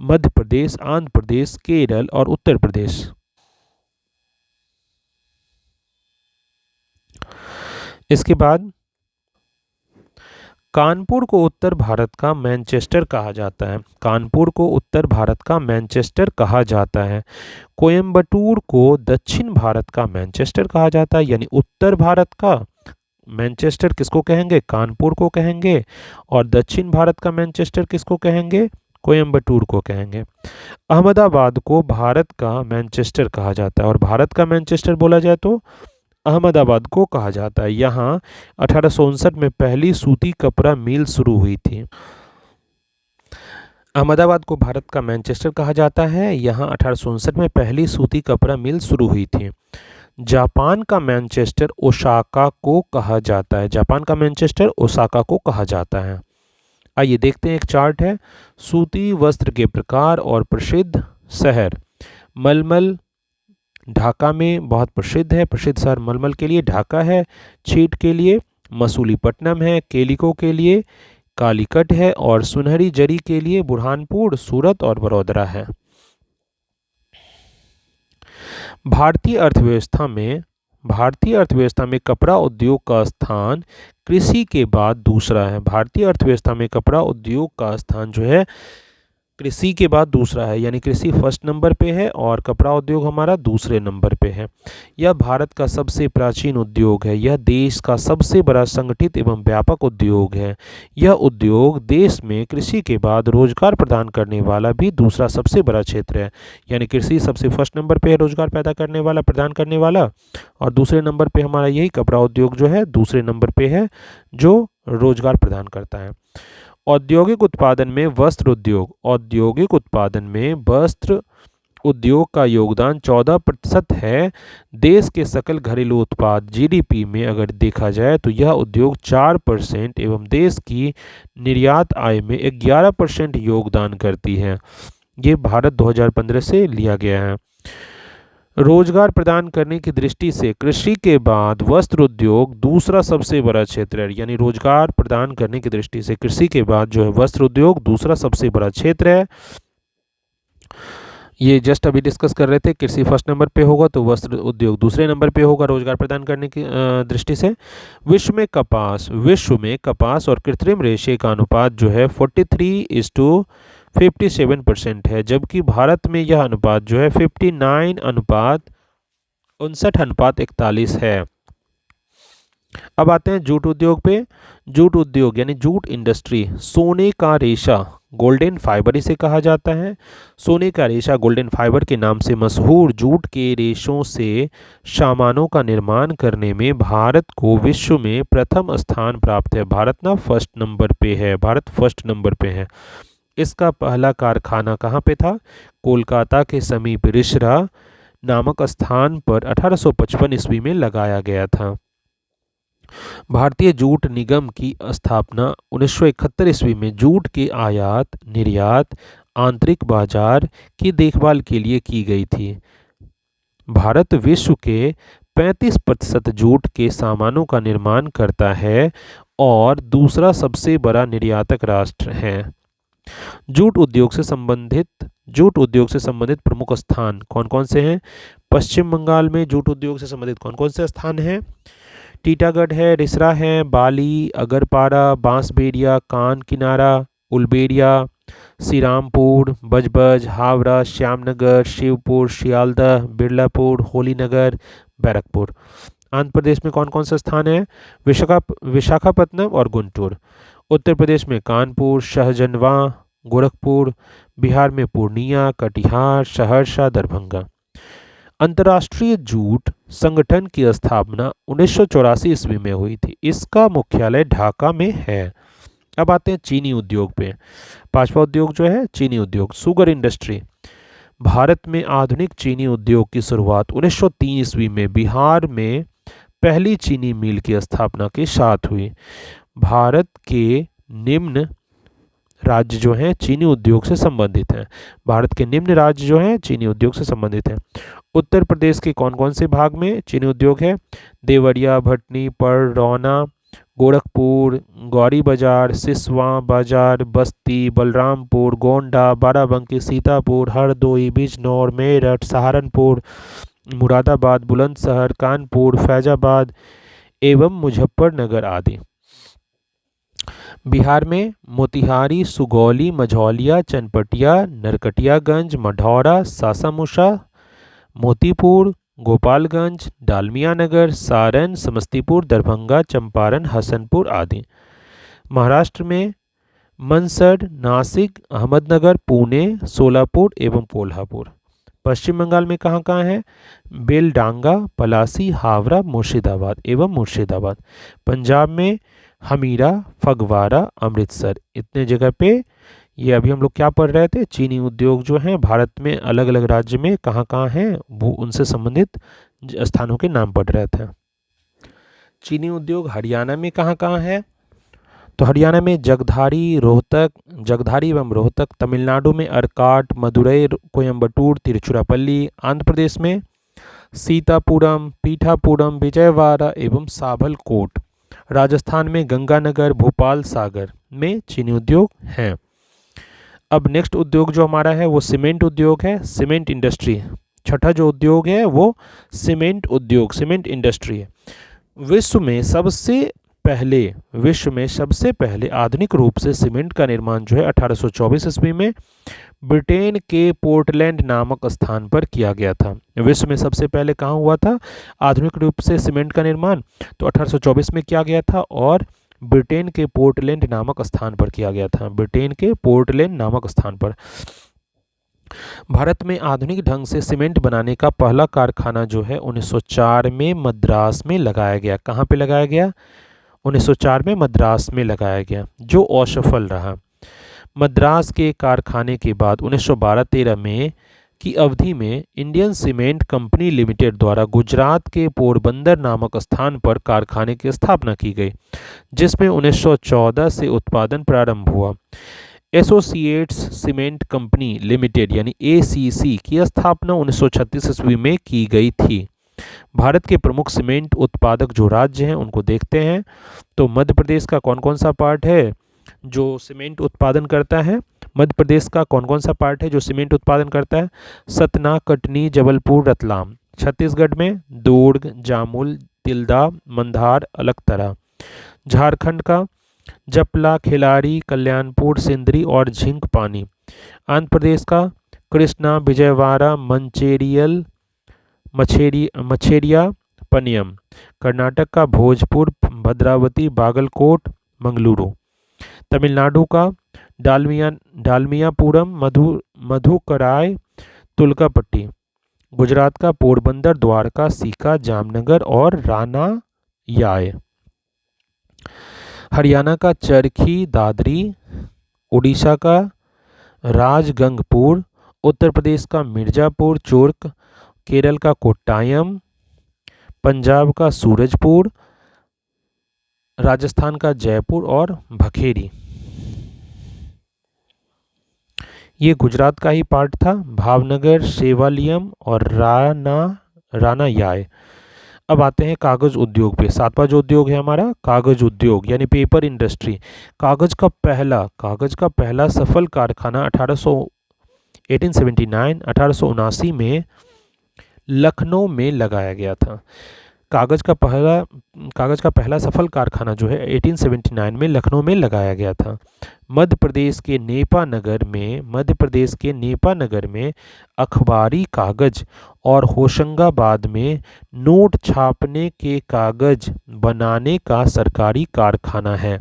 मध्य प्रदेश, आंध्र प्रदेश, केरल और उत्तर प्रदेश। इसके बाद कानपुर को उत्तर भारत का मैनचेस्टर कहा जाता है। कानपुर को उत्तर भारत का मैनचेस्टर कहा जाता है। कोयम्बटूर को दक्षिण भारत का मैनचेस्टर कहा जाता है, यानी उत्तर भारत का मैनचेस्टर किसको कहेंगे, कानपुर को कहेंगे। और दक्षिण भारत का मैनचेस्टर किसको कहेंगे, कोयम्बटूर को कहेंगे। अहमदाबाद को भारत का मैनचेस्टर कहा जाता है, और भारत का मैनचेस्टर बोला जाए तो अहमदाबाद को कहा जाता है। यहाँ 1859 में पहली सूती कपड़ा मिल शुरू हुई थी। अहमदाबाद को भारत का मैनचेस्टर कहा जाता है। यहाँ 1859 में पहली सूती कपड़ा मिल शुरू हुई थी। जापान का मैनचेस्टर ओसाका को कहा जाता है। जापान का मैनचेस्टर ओसाका को कहा जाता है। आइए देखते हैं, एक चार्ट है। सूती वस्त्र के प्रकार और प्रसिद्ध शहर। मलमल ढाका में बहुत प्रसिद्ध है। प्रसिद्ध शहर मलमल के लिए ढाका है। छीट के लिए मसूलीपट्टनम है। केलिको के लिए कालीकट है। और सुनहरी जरी के लिए बुरहानपुर, सूरत और बड़ौदरा है। भारतीय अर्थव्यवस्था में कपड़ा उद्योग का स्थान कृषि के बाद दूसरा है। भारतीय अर्थव्यवस्था में कपड़ा उद्योग का स्थान जो है कृषि के बाद दूसरा है, यानी कृषि फर्स्ट नंबर पे है और कपड़ा उद्योग हमारा दूसरे नंबर पे है। यह भारत का सबसे प्राचीन उद्योग है। यह देश का सबसे बड़ा संगठित एवं व्यापक उद्योग है। यह उद्योग देश में कृषि के बाद रोजगार प्रदान करने वाला भी दूसरा सबसे बड़ा क्षेत्र है, यानी कृषि सबसे फर्स्ट नंबर पे है रोजगार पैदा करने वाला, प्रदान करने वाला, और दूसरे नंबर पे हमारा यही कपड़ा उद्योग जो है दूसरे नंबर पे है जो रोजगार प्रदान करता है। औद्योगिक उत्पादन में वस्त्र उद्योग का योगदान 14% है। देश के सकल घरेलू उत्पाद जीडीपी में अगर देखा जाए तो यह उद्योग 4% एवं देश की निर्यात आय में 11% योगदान करती है। ये भारत 2015 से लिया गया है। रोजगार प्रदान करने की दृष्टि से कृषि के बाद वस्त्र उद्योग दूसरा सबसे बड़ा क्षेत्र है, यानी रोजगार प्रदान करने की दृष्टि से कृषि के बाद जो है वस्त्र उद्योग दूसरा सबसे बड़ा क्षेत्र है। ये जस्ट अभी डिस्कस कर रहे थे, कृषि फर्स्ट नंबर पे होगा तो वस्त्र उद्योग दूसरे नंबर पे होगा रोजगार प्रदान करने की दृष्टि से। विश्व में कपास और कृत्रिम रेशे का अनुपात जो है 43:57% है, जबकि भारत में यह अनुपात जो है 59:41 है। अब आते हैं जूट उद्योग पे। जूट उद्योग यानी जूट इंडस्ट्री सोने का रेशा, गोल्डन फाइबर इसे कहा जाता है। सोने का रेशा गोल्डन फाइबर के नाम से मशहूर जूट के रेशों से सामानों का निर्माण करने में भारत को विश्व में प्रथम स्थान प्राप्त है। भारत फर्स्ट नंबर पे है। इसका पहला कारखाना कहाँ पे था? कोलकाता के समीप रिसरा नामक स्थान पर 1855 ईस्वी में लगाया गया था। भारतीय जूट निगम की स्थापना 1971 ईस्वी में जूट के आयात निर्यात आंतरिक बाजार की देखभाल के लिए की गई थी। भारत विश्व के 35% जूट के सामानों का निर्माण करता है और दूसरा सबसे बड़ा निर्यातक राष्ट्र है। जूट उद्योग से संबंधित प्रमुख स्थान कौन कौन से हैं? पश्चिम बंगाल में जूट उद्योग से संबंधित कौन कौन से स्थान हैं? टीटागढ़ है, रिसरा है, बाली, अगरपाड़ा, बांसबेरिया, कान किनारा, उलबेरिया, श्रीरामपुर, बजबज, हावड़ा, श्यामनगर, शिवपुर, शियालदह, बिरलापुर, होलीनगर, बैरकपुर। आंध्र प्रदेश में कौन कौन से स्थान हैं? विशाखापत्तनम और गुंटूर। उत्तर प्रदेश में कानपुर, शाहजनवा, गोरखपुर। बिहार में पूर्णिया, कटिहार, सहरसा, दरभंगा। अंतर्राष्ट्रीय जूट संगठन की स्थापना 1984 ईस्वी में हुई थी। इसका मुख्यालय ढाका में है। अब आते हैं चीनी उद्योग पे। पांचवा उद्योग जो है चीनी उद्योग, शुगर इंडस्ट्री। भारत में आधुनिक चीनी उद्योग की शुरुआत 1903 ईस्वी में बिहार में पहली चीनी मिल की स्थापना के साथ हुई। भारत के निम्न राज्य जो हैं चीनी उद्योग से संबंधित हैं। उत्तर प्रदेश के कौन कौन से भाग में चीनी उद्योग है? देवरिया, भटनी, परौना, गोरखपुर, गौरी बाजार, सिसवा बाजार, बस्ती, बलरामपुर, गोंडा, बाराबंकी, सीतापुर, हरदोई, बिजनौर, मेरठ, सहारनपुर, मुरादाबाद, बुलंदशहर, कानपुर, फैजाबाद एवं मुजफ्फरनगर आदि। बिहार में मोतिहारी, सुगौली, मझौलिया, चनपटिया, नरकटियागंज, मढ़ौरा, सासामुसा, मोतीपुर, गोपालगंज, डालमियानगर, सारण, समस्तीपुर, दरभंगा, चंपारण, हसनपुर आदि। महाराष्ट्र में मंसड, नासिक, अहमदनगर, पुणे, सोलापुर एवं कोल्हापुर। पश्चिम बंगाल में कहाँ कहाँ है? बेलडांगा, पलासी, हावड़ा, मुर्शिदाबाद एवं मुर्शिदाबाद। पंजाब में हमीरा, फगवाड़ा, अमृतसर। इतने जगह पे ये अभी हम लोग क्या पढ़ रहे थे, चीनी उद्योग जो हैं भारत में अलग अलग राज्य में कहाँ कहाँ हैं वो उनसे संबंधित स्थानों के नाम पढ़ रहे थे। चीनी उद्योग हरियाणा में कहाँ कहाँ है? तो हरियाणा में जगधारी एवं रोहतक। तमिलनाडु में अर्काट, मदुरई, कोयम्बटूर, तिरुचिरापल्ली। आंध्र प्रदेश में सीतापुरम, पीठापुरम, विजयवाड़ा एवं साभलकोट। राजस्थान में गंगानगर, भोपाल, सागर में चीनी उद्योग हैं। अब नेक्स्ट उद्योग जो हमारा है वो सीमेंट उद्योग है, सीमेंट इंडस्ट्री। छठा जो उद्योग है वो सीमेंट उद्योग, सीमेंट इंडस्ट्री है। विश्व में सबसे पहले आधुनिक रूप से सीमेंट का निर्माण जो है 1824 ईस्वी में ब्रिटेन के पोर्टलैंड नामक स्थान पर किया गया था। विश्व में सबसे पहले कहाँ हुआ था आधुनिक रूप से सीमेंट का निर्माण? तो 1824 में किया गया था और ब्रिटेन के पोर्टलैंड नामक स्थान पर किया गया था। ब्रिटेन के पोर्टलैंड नामक स्थान पर। भारत में आधुनिक ढंग से सीमेंट बनाने का पहला कारखाना जो है 1904 में मद्रास में लगाया गया। कहाँ पे लगाया गया? 1904 में मद्रास में लगाया गया, जो असफल रहा। मद्रास के कारखाने के बाद 1912-13 में की अवधि में इंडियन सीमेंट कंपनी लिमिटेड द्वारा गुजरात के पोरबंदर नामक स्थान पर कारखाने की स्थापना की गई, जिसमें 1914 से उत्पादन प्रारंभ हुआ। एसोसिएट्स सीमेंट कंपनी लिमिटेड यानी एसीसी की स्थापना 1936 ईस्वी में की गई थी। भारत के प्रमुख सीमेंट उत्पादक जो राज्य हैं उनको देखते हैं। तो मध्य प्रदेश का कौन कौन सा पार्ट है जो सीमेंट उत्पादन करता है? मध्य प्रदेश का कौन कौन सा पार्ट है जो सीमेंट उत्पादन करता है? सतना, कटनी, जबलपुर, रतलाम। छत्तीसगढ़ में दुर्ग, जामुल, तिल्दा, मंधार, अलकतरा। झारखंड का जपला, खिलाड़ी, कल्याणपुर, सिंदरी और झिंक पानी। आंध्र प्रदेश का कृष्णा, विजयवाड़ा, मंचेरियल, मछेरिया, पनियम। कर्नाटक का भोजपुर, भद्रावती, बागलकोट, मंगलुरु। तमिलनाडु का डालमियापुरम, मधुकराय, तुलकापट्टी। गुजरात का पोरबंदर, द्वारका, सीका, जामनगर और रानायाय। हरियाणा का चरखी, दादरी। उड़ीसा का राजगंगपुर। उत्तर प्रदेश का मिर्ज़ापुर, चुर्क। केरल का कोट्टायम। पंजाब का सूरजपुर। राजस्थान का जयपुर और भखेरी। ये गुजरात का ही पार्ट था। भावनगर, सेवालियम और रानायाय। अब आते हैं कागज उद्योग पे। सातवां जो उद्योग है हमारा कागज उद्योग यानी पेपर इंडस्ट्री। कागज का पहला सफल कारखाना 1879 में लखनऊ में लगाया गया था। कागज का पहला सफल कारखाना जो है 1879 में लखनऊ में लगाया गया था। मध्य प्रदेश के नेपानगर में अखबारी कागज और होशंगाबाद में नोट छापने के कागज बनाने का सरकारी कारखाना है।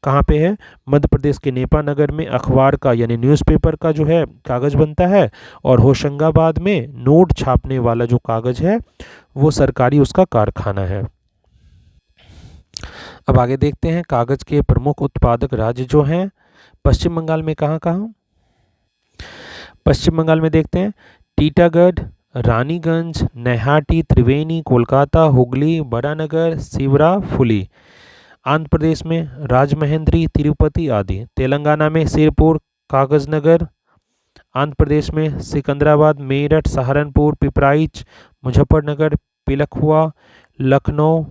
कहाँ पे है? मध्य प्रदेश के नेपानगर में अखबार का यानी न्यूज़पेपर का जो है कागज बनता है और होशंगाबाद में नोट छापने वाला जो कागज है वो सरकारी उसका कारखाना है। अब आगे देखते हैं कागज के प्रमुख उत्पादक राज्य जो हैं। पश्चिम बंगाल में कहाँ कहाँ? पश्चिम बंगाल में देखते हैं टीटागढ़, रानीगंज, नैहाटी, त्रिवेणी, कोलकाता, हुगली, बड़ानगर, शिवराफुली। आंध्र प्रदेश में राजमहेंद्री, तिरुपति आदि। तेलंगाना में सिरपुर, कागजनगर। आंध्र प्रदेश में सिकंदराबाद, मेरठ, सहारनपुर, पिपराइच, मुजफ्फरनगर, पिलखुआ, लखनऊ।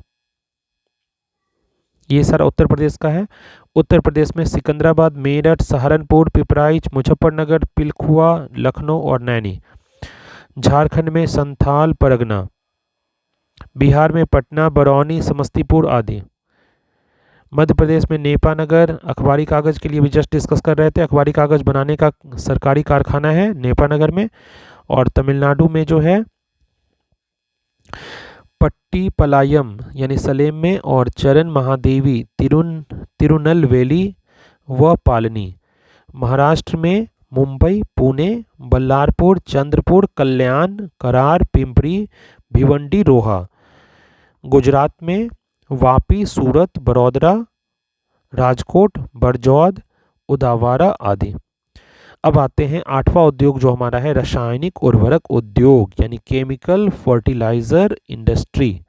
ये सारा उत्तर प्रदेश का है। उत्तर प्रदेश में सिकंदराबाद, मेरठ, सहारनपुर, पिपराइच, मुजफ्फरनगर, पिलखुआ, लखनऊ और नैनी। झारखंड में संथाल, परगना। बिहार में पटना, बरौनी, समस्तीपुर आदि। मध्य प्रदेश में नेपानगर। अखबारी कागज़ के लिए भी जस्ट डिस्कस कर रहे थे, अखबारी कागज़ बनाने का सरकारी कारखाना है नेपानगर में। और तमिलनाडु में जो है पट्टीपलायम यानी सलेम में और चरण महादेवी तिरुनलवेली व पालनी। महाराष्ट्र में मुंबई, पुणे, बल्लारपुर, चंद्रपुर, कल्याण, करार, पिंपरी, भिवंडी, रोहा। गुजरात में वापी, सूरत, बड़ौदा, राजकोट, बड़ौद, उदयवारा आदि। अब आते हैं आठवां उद्योग जो हमारा है रासायनिक उर्वरक उद्योग यानी केमिकल फर्टिलाइजर इंडस्ट्री।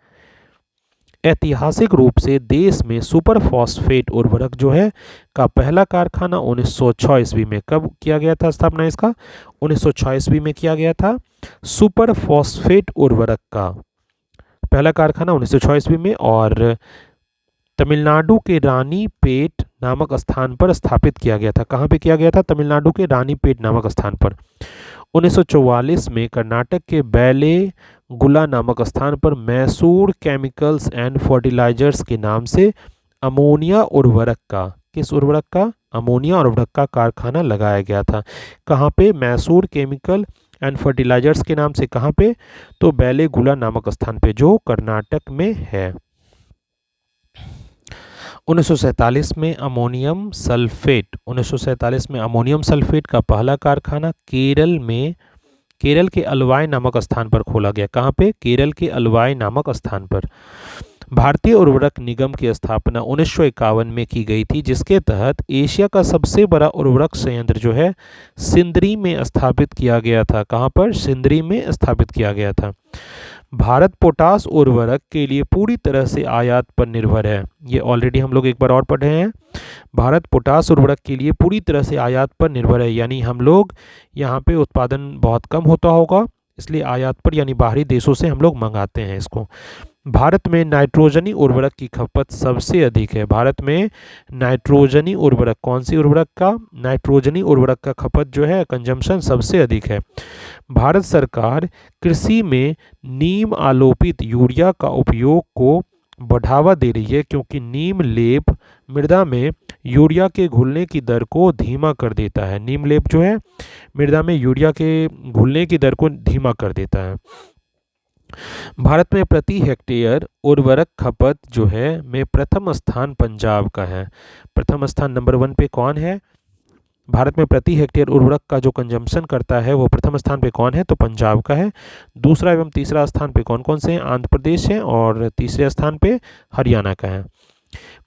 ऐतिहासिक रूप से देश में सुपर फॉस्फेट उर्वरक जो है का पहला कारखाना 1906 ईस्वी में कब किया गया था स्थापना इसका? 1906 ईस्वी में किया गया था। सुपर फॉस्फेट उर्वरक का पहला कारखाना 1906 ईस्वी में और तमिलनाडु के रानीपेट नामक स्थान पर स्थापित किया गया था। कहाँ पे किया गया था? तमिलनाडु के रानीपेट नामक स्थान पर। 1944 में कर्नाटक के बैलेगुला नामक स्थान पर मैसूर केमिकल्स एंड फर्टिलाइजर्स के नाम से अमोनिया उर्वरक का, किस उर्वरक का? अमोनिया उर्वरक का कारखाना लगाया गया था। कहाँ पे? मैसूर केमिकल एंड फर्टिलाइजर्स के नाम से। कहाँ पे? तो बैलेगुला नामक स्थान पे जो कर्नाटक में है। 1947 में अमोनियम सल्फेट का पहला कारखाना केरल के अलवाई नामक स्थान पर खोला गया। कहाँ पे? केरल के अलवाई नामक स्थान पर। भारतीय उर्वरक निगम की स्थापना 1951 में की गई थी, जिसके तहत एशिया का सबसे बड़ा उर्वरक संयंत्र जो है सिंदरी में स्थापित किया गया था। कहाँ पर? सिंदरी में स्थापित किया गया था। भारत पोटास उर्वरक के लिए पूरी तरह से आयात पर निर्भर है। ये ऑलरेडी हम लोग एक बार और पढ़े हैं। भारत पोटास उर्वरक के लिए पूरी तरह से आयात पर निर्भर है, यानी हम लोग यहाँ पे उत्पादन बहुत कम होता होगा, इसलिए आयात पर यानी बाहरी देशों से हम लोग मंगाते हैं इसको। भारत में नाइट्रोजनी उर्वरक की खपत सबसे अधिक है। भारत में नाइट्रोजनी उर्वरक, कौन सी उर्वरक का? नाइट्रोजनी उर्वरक का खपत जो है कंजम्पशन सबसे अधिक है। भारत सरकार कृषि में नीम आलोपित यूरिया का उपयोग को बढ़ावा दे रही है, क्योंकि नीम लेप मृदा में यूरिया के घुलने की दर को धीमा कर देता है। नीम लेप जो है मृदा में यूरिया के घुलने की दर को धीमा कर देता है। भारत में प्रति हेक्टेयर उर्वरक खपत जो है में प्रथम स्थान पंजाब का है। प्रथम स्थान नंबर 1 पे कौन है? भारत में प्रति हेक्टेयर उर्वरक का जो कंजम्पशन करता है वो प्रथम स्थान पे कौन है? तो पंजाब का है। दूसरा एवं तीसरा स्थान पे कौन कौन से हैं? आंध्र प्रदेश है और तीसरे स्थान पे हरियाणा का है।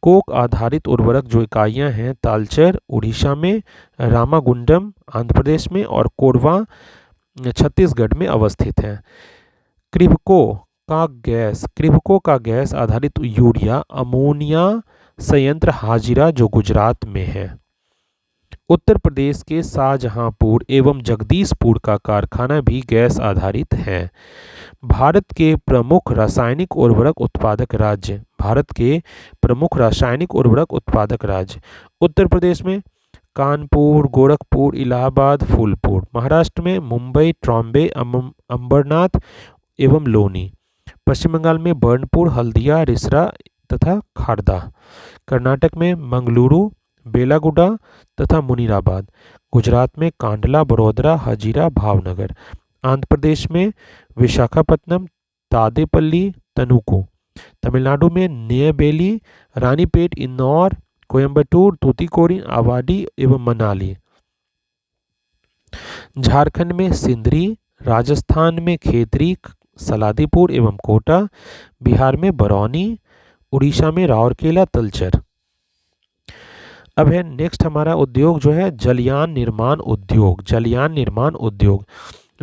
कोक आधारित उर्वरक जो इकाइयां हैं तालचर उड़ीसा में, रामागुंडम आंध्र प्रदेश में और कोरबा छत्तीसगढ़ में अवस्थित है। क्रिब्को का गैस आधारित यूरिया अमोनिया संयंत्र हाजिरा जो गुजरात में है। उत्तर प्रदेश के शाहजहांपुर एवं जगदीशपुर का कारखाना भी गैस आधारित है। भारत के प्रमुख रासायनिक उर्वरक उत्पादक राज्य। भारत के प्रमुख रासायनिक उर्वरक उत्पादक राज्य उत्तर प्रदेश में कानपुर, गोरखपुर, इलाहाबाद, फूलपुर। महाराष्ट्र में मुंबई, ट्रॉम्बे, अंबरनाथ एवं लोनी। पश्चिम बंगाल में बर्नपुर, हल्दिया, रिसरा तथा खारदा। कर्नाटक में मंगलुरु, बेलागुडा तथा मुनीराबाद। गुजरात में कांडला, बड़ोदरा, हजीरा, भावनगर। आंध्र प्रदेश में विशाखापत्तनम, तादेपल्ली, तनुकू। तमिलनाडु में नेयबेली, रानीपेट, इन्नौर, कोयम्बटूर, तूतीकोरिन, आवाडी एवं मनाली। झारखंड में सिंदरी, राजस्थान में खेतरी, सलादीपुर एवं कोटा। बिहार में बरौनी, उड़ीसा में राउरकेला, तलचर। अब है नेक्स्ट हमारा उद्योग जो है जलयान निर्माण उद्योग। जलयान निर्माण उद्योग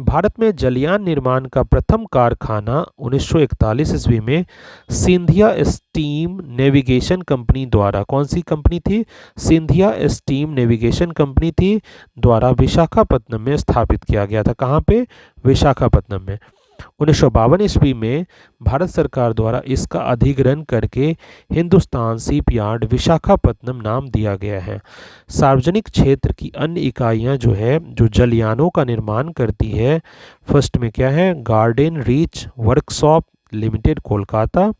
भारत में जलयान निर्माण का प्रथम कारखाना 1941 ईस्वी में सिंधिया स्टीम नेविगेशन कंपनी द्वारा, कौन सी कंपनी थी? सिंधिया स्टीम नेविगेशन कंपनी थी द्वारा विशाखापत्तनम में स्थापित किया गया था। कहाँ पे? विशाखापत्तनम में। 1952 ईस्वी में भारत सरकार द्वारा इसका अधिग्रहण करके हिंदुस्तान शिपयार्ड विशाखापत्तनम नाम दिया गया है। सार्वजनिक क्षेत्र की अन्य इकाइयां जो है जो जलयानों का निर्माण करती है, फर्स्ट में क्या है? Garden reach workshop limited Kolkata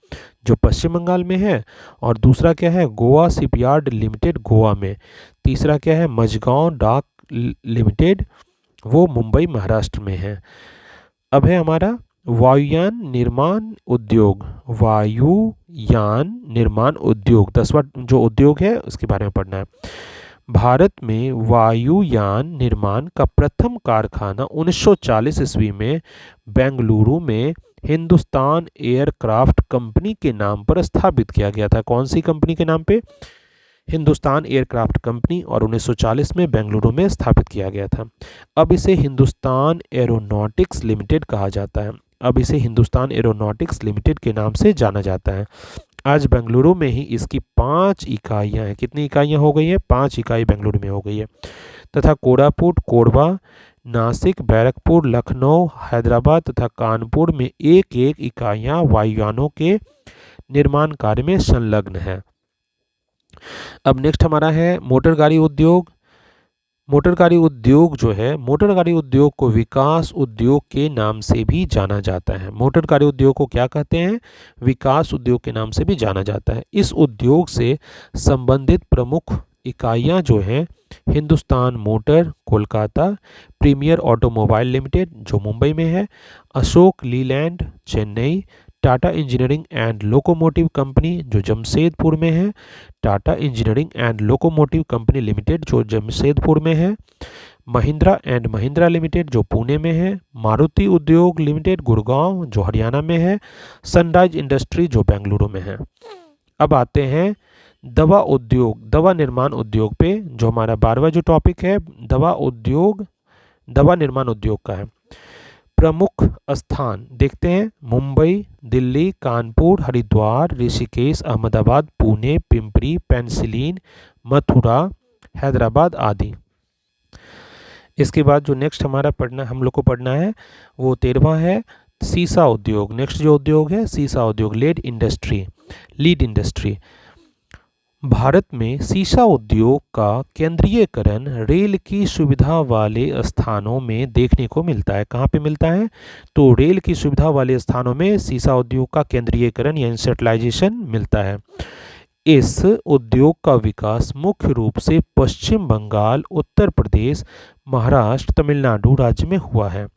जो पश्चिम बंगाल में है, और दूसरा क्या है? गोवा शिपयार्ड लिमिटेड गोवा में। तीसरा क्या है? मझगांव डाक लिमिटेड, वो मुंबई महाराष्ट्र में है। अब है हमारा वायुयान निर्माण उद्योग। वायुयान निर्माण उद्योग 10वां जो उद्योग है उसके बारे में पढ़ना है। भारत में वायुयान निर्माण का प्रथम कारखाना 1940 ईस्वी में बेंगलुरु में हिंदुस्तान एयरक्राफ्ट कंपनी के नाम पर स्थापित किया गया था। कौन सी कंपनी के नाम पे? हिंदुस्तान एयरक्राफ्ट कंपनी, और 1940 में बेंगलुरु में स्थापित किया गया था। अब इसे हिंदुस्तान एरोनॉटिक्स लिमिटेड कहा जाता है। अब इसे हिंदुस्तान एरोनॉटिक्स लिमिटेड के नाम से जाना जाता है। आज बेंगलुरु में ही इसकी 5 इकाइयाँ हैं। कितनी इकाइयाँ हो गई है? 5 इकाई बेंगलुरु में हो गई है। तथा कोरापुट, कोरबा, नासिक, बैरकपुर, लखनऊ, हैदराबाद तथा कानपुर में एक एक इकाइयाँ वायुयानों के निर्माण कार्य में संलग्न है। अब नेक्स्ट हमारा है मोटर गाड़ी उद्योग। मोटर गाड़ी उद्योग जो है, मोटर गाड़ी उद्योग को विकास उद्योग के नाम से भी जाना जाता है। मोटर गाड़ी उद्योग को क्या कहते हैं? विकास उद्योग के नाम से भी जाना जाता है। इस उद्योग से संबंधित प्रमुख इकाइयां जो हैं, Hindustan motor Kolkata, premier automobile limited जो मुंबई में है, Ashok Leyland Chennai, Tata engineering and locomotive company जो जमशेदपुर में है, Tata engineering and locomotive company limited जो जमशेदपुर में है, महिंद्रा एंड महिंद्रा लिमिटेड जो पुणे में है, मारुति उद्योग लिमिटेड गुड़गांव जो हरियाणा में है, सनराइज इंडस्ट्री जो बेंगलुरु में है। अब आते हैं दवा उद्योग, दवा निर्माण उद्योग पे, जो हमारा 12वां जो टॉपिक है दवा उद्योग, दवा निर्माण उद्योग का है। प्रमुख स्थान देखते हैं, मुंबई, दिल्ली, कानपुर, हरिद्वार, ऋषिकेश, अहमदाबाद, पुणे, पिंपरी, पेंसिलीन, मथुरा, हैदराबाद आदि। इसके बाद जो नेक्स्ट हमारा पढ़ना, हम लोग को पढ़ना है वो 13वां है सीसा उद्योग। नेक्स्ट जो उद्योग है सीसा उद्योग, लीड इंडस्ट्री। भारत में सीसा उद्योग का केंद्रीयकरण रेल की सुविधा वाले स्थानों में देखने को मिलता है। कहाँ पे मिलता है? तो रेल की सुविधा वाले स्थानों में सीसा उद्योग का केंद्रीयकरण या सेंट्रलाइजेशन मिलता है। इस उद्योग का विकास मुख्य रूप से पश्चिम बंगाल, उत्तर प्रदेश, महाराष्ट्र, तमिलनाडु राज्य में हुआ है।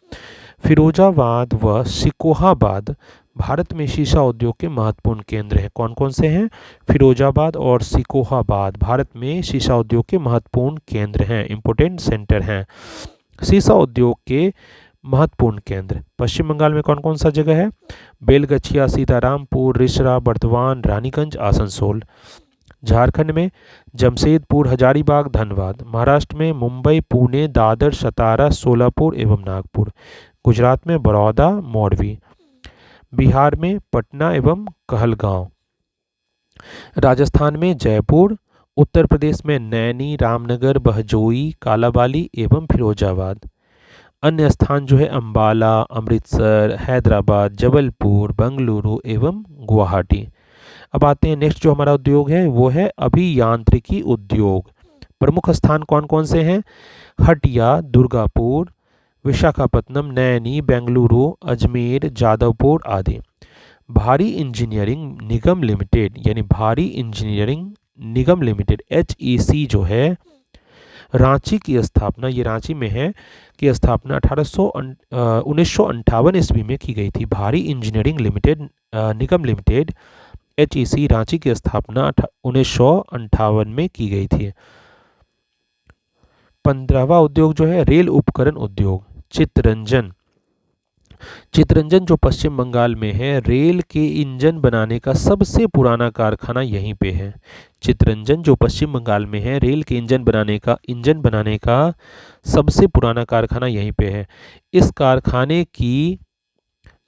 फिरोजाबाद व सिकोहाबाद भारत में सीसा उद्योग के महत्वपूर्ण केंद्र हैं। कौन कौन से हैं? फिरोजाबाद और सिकोहाबाद भारत में सीसा उद्योग के महत्वपूर्ण केंद्र हैं, इंपोर्टेंट सेंटर हैं। सीसा उद्योग के महत्वपूर्ण केंद्र पश्चिम बंगाल में कौन कौन सा जगह है? बेलगछिया, सीतारामपुर, रिसरा, बर्धमान, रानीगंज, आसनसोल। झारखंड में जमशेदपुर, हजारीबाग, धनबाद। महाराष्ट्र में मुंबई, पुणे, दादर, सतारा, सोलापुर एवं नागपुर। गुजरात में बड़ौदा, मौरवी। बिहार में पटना एवं कहलगांव। राजस्थान में जयपुर। उत्तर प्रदेश में नैनी, रामनगर, बहजोई, कालाबाली एवं फिरोजाबाद। अन्य स्थान जो है अंबाला, अमृतसर, हैदराबाद, जबलपुर, बेंगलुरु एवं गुवाहाटी। अब आते हैं नेक्स्ट जो हमारा उद्योग है वो है अभियांत्रिकी उद्योग। प्रमुख स्थान कौन कौन से हैं? हटिया, दुर्गापुर, विशाखापत्तनम, नैनी, बेंगलुरु, अजमेर, जादवपुर आदि। भारी इंजीनियरिंग निगम लिमिटेड यानी भारी इंजीनियरिंग निगम लिमिटेड HEC जो है, रांची की स्थापना, ये रांची में है, की स्थापना 1958 ईस्वी में की गई थी। भारी इंजीनियरिंग लिमिटेड निगम लिमिटेड HEC रांची की स्थापना 1958 में की गई थी। 15वां उद्योग जो है रेल उपकरण उद्योग। चित्तरंजन जो पश्चिम बंगाल में है, रेल के इंजन बनाने का सबसे पुराना कारखाना यहीं पे है। चित्तरंजन जो पश्चिम बंगाल में है, रेल के इंजन बनाने का सबसे पुराना कारखाना यहीं पे है। इस कारखाने की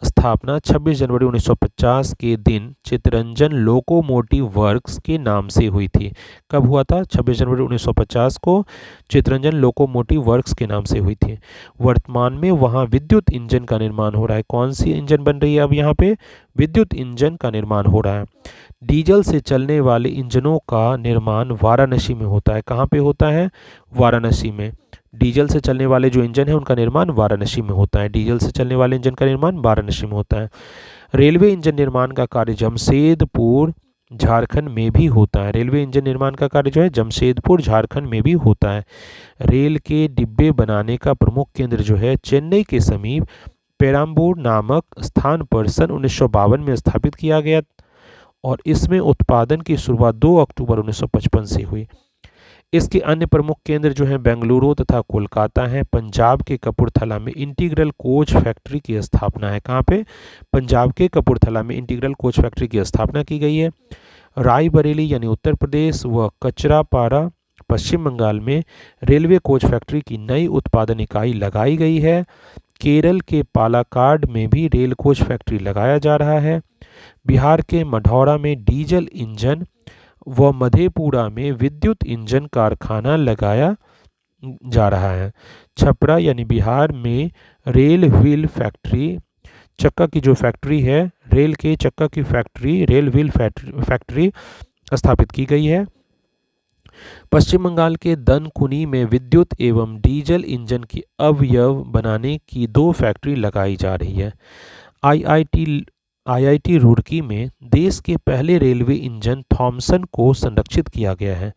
स्थापना 26 जनवरी 1950 के दिन चित्तरंजन लोकोमोटिव वर्क्स के नाम से हुई थी। कब हुआ था? 26 जनवरी 1950 को चित्तरंजन लोकोमोटिव वर्क्स के नाम से हुई थी। वर्तमान में वहाँ विद्युत इंजन का निर्माण हो रहा है। कौन सी इंजन बन रही है? अब यहाँ पे विद्युत इंजन का निर्माण हो रहा है। डीजल से चलने वाले इंजनों का निर्माण वाराणसी में होता है। कहाँ पे होता है? वाराणसी में। डीजल से चलने वाले जो इंजन है उनका निर्माण वाराणसी में होता है। डीजल से चलने वाले इंजन का निर्माण वाराणसी में होता है। रेलवे इंजन निर्माण का कार्य जमशेदपुर झारखंड में भी होता है। रेलवे इंजन निर्माण का कार्य जो है जमशेदपुर झारखंड में भी होता है। रेल के डिब्बे बनाने का प्रमुख केंद्र जो है चेन्नई के समीप पेराम्बूर नामक स्थान पर सन 1952 में स्थापित किया गया और इसमें उत्पादन की शुरुआत 2 अक्टूबर 1955 से हुई। इसके अन्य प्रमुख केंद्र जो हैं बेंगलुरु तथा कोलकाता हैं। पंजाब के कपूरथला में इंटीग्रल कोच फैक्ट्री की स्थापना है। कहाँ पे? पंजाब के कपूरथला में इंटीग्रल कोच फैक्ट्री की स्थापना की गई है। रायबरेली यानी उत्तर प्रदेश व कचरापारा पश्चिम बंगाल में रेलवे कोच फैक्ट्री की नई उत्पादन इकाई लगाई गई है। केरल के पालाकाड में भी रेल कोच फैक्ट्री लगाया जा रहा है। बिहार के मढ़ौरा में डीजल इंजन व मधेपुरा में विद्युत इंजन कारखाना लगाया जा रहा है। छपरा यानी बिहार में रेल व्हील फैक्ट्री, चक्का की जो फैक्ट्री है, रेल के चक्का की फैक्ट्री, रेल व्हील फैक्ट्री स्थापित की गई है। पश्चिम बंगाल के दनकुनी में विद्युत एवं डीजल इंजन की अवयव बनाने की 2 फैक्ट्री लगाई जा रही है। आईआईटी रुड़की में देश के पहले रेलवे इंजन थॉमसन को संरक्षित किया गया है।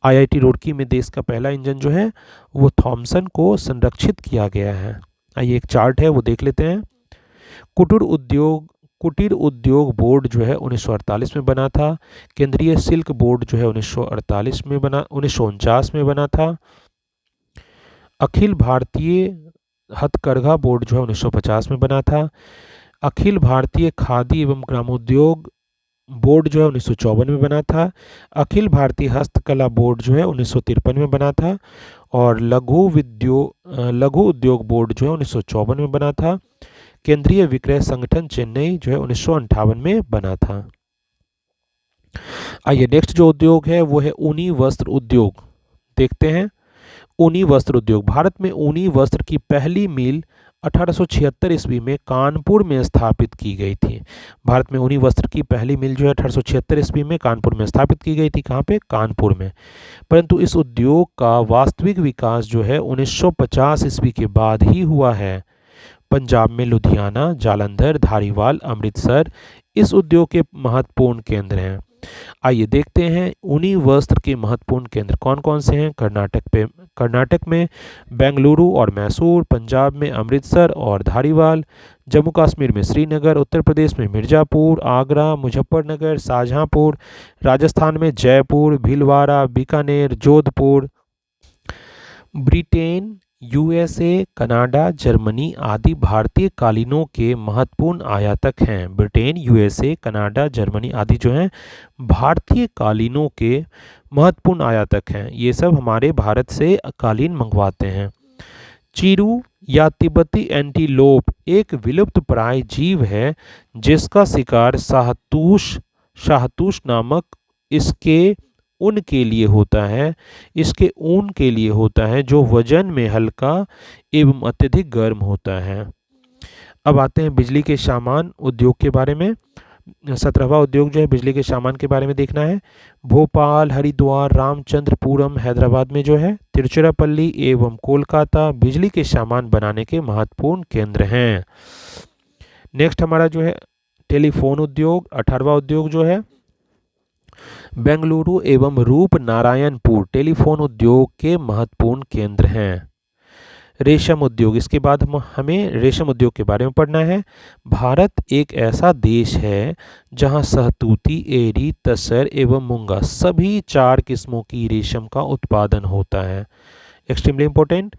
आईआईटी रुड़की में देश का पहला इंजन जो है वो थॉमसन को संरक्षित किया गया है। आइए एक चार्ट है वो देख लेते हैं। कुटीर उद्योग बोर्ड जो है 1948 में बना था। केंद्रीय सिल्क बोर्ड जो है 1949 में बना था। अखिल भारतीय हथकरघा बोर्ड जो है 1950 में बना था। अखिल भारतीय खादी एवं ग्रामोद्योग बोर्ड जो है 1954 में बना था। अखिल भारतीय हस्तकला बोर्ड जो है 1953 में बना था। और लघु उद्योग बोर्ड जो है 1954 में बना था। केंद्रीय विक्रय संगठन चेन्नई जो है 1958 में बना था। आइए नेक्स्ट जो उद्योग है वो है ऊनी वस्त्र उद्योग। देखते हैं ऊनी वस्त्र उद्योग। भारत में ऊनी वस्त्र की पहली मिल 1876 ईस्वी में कानपुर में स्थापित की गई थी। भारत में ऊनी वस्त्र की पहली मिल जो है 1876 ईस्वी में कानपुर में स्थापित की गई थी। कहाँ पे? कानपुर में। परंतु इस उद्योग का वास्तविक विकास जो है 1950 ईस्वी के बाद ही हुआ है। पंजाब में लुधियाना, जालंधर, धारीवाल, अमृतसर इस उद्योग के महत्वपूर्ण केंद्र हैं। आइए देखते हैं ऊनी वस्त्र के महत्वपूर्ण केंद्र कौन कौन से हैं। कर्नाटक में बेंगलुरु और मैसूर, पंजाब में अमृतसर और धारीवाल, जम्मू कश्मीर में श्रीनगर, उत्तर प्रदेश में मिर्ज़ापुर, आगरा, मुजफ्फरनगर, शाहजहांपुर, राजस्थान में Jaipur, Bhilwara, Bikaner, Jodhpur. Britain, USA, Canada, Germany आदि भारतीय कालीनों के महत्वपूर्ण आयातक हैं। ब्रिटेन, यूएसए, कनाडा, जर्मनी आदि जो हैं भारतीय कालीनों के महत्वपूर्ण आयातक हैं। ये सब हमारे भारत से कालीन मंगवाते हैं। चीरू या तिब्बती एंटीलोप एक विलुप्त प्राय जीव है जिसका शिकार शाहतूश नामक इसके ऊन के लिए होता है। इसके ऊन के लिए होता है जो वजन में हल्का एवं अत्यधिक गर्म होता है। अब आते हैं बिजली के सामान उद्योग के बारे में। 17वां उद्योग जो है बिजली के सामान के बारे में देखना है। भोपाल, हरिद्वार, रामचंद्रपुरम हैदराबाद में जो है, तिरुचिरापल्ली एवं कोलकाता बिजली के सामान बनाने के महत्वपूर्ण केंद्र हैं। नेक्स्ट हमारा जो है टेलीफोन उद्योग। 18वां उद्योग जो है बेंगलुरु एवं रूपनारायणपुर टेलीफोन उद्योग के महत्वपूर्ण केंद्र हैं। रेशम उद्योग, इसके बाद हमें रेशम उद्योग के बारे में पढ़ना है। भारत एक ऐसा देश है जहां सहतूती, एरी, तसर एवं मूंगा सभी 4 किस्मों की रेशम का उत्पादन होता है। Extremely important.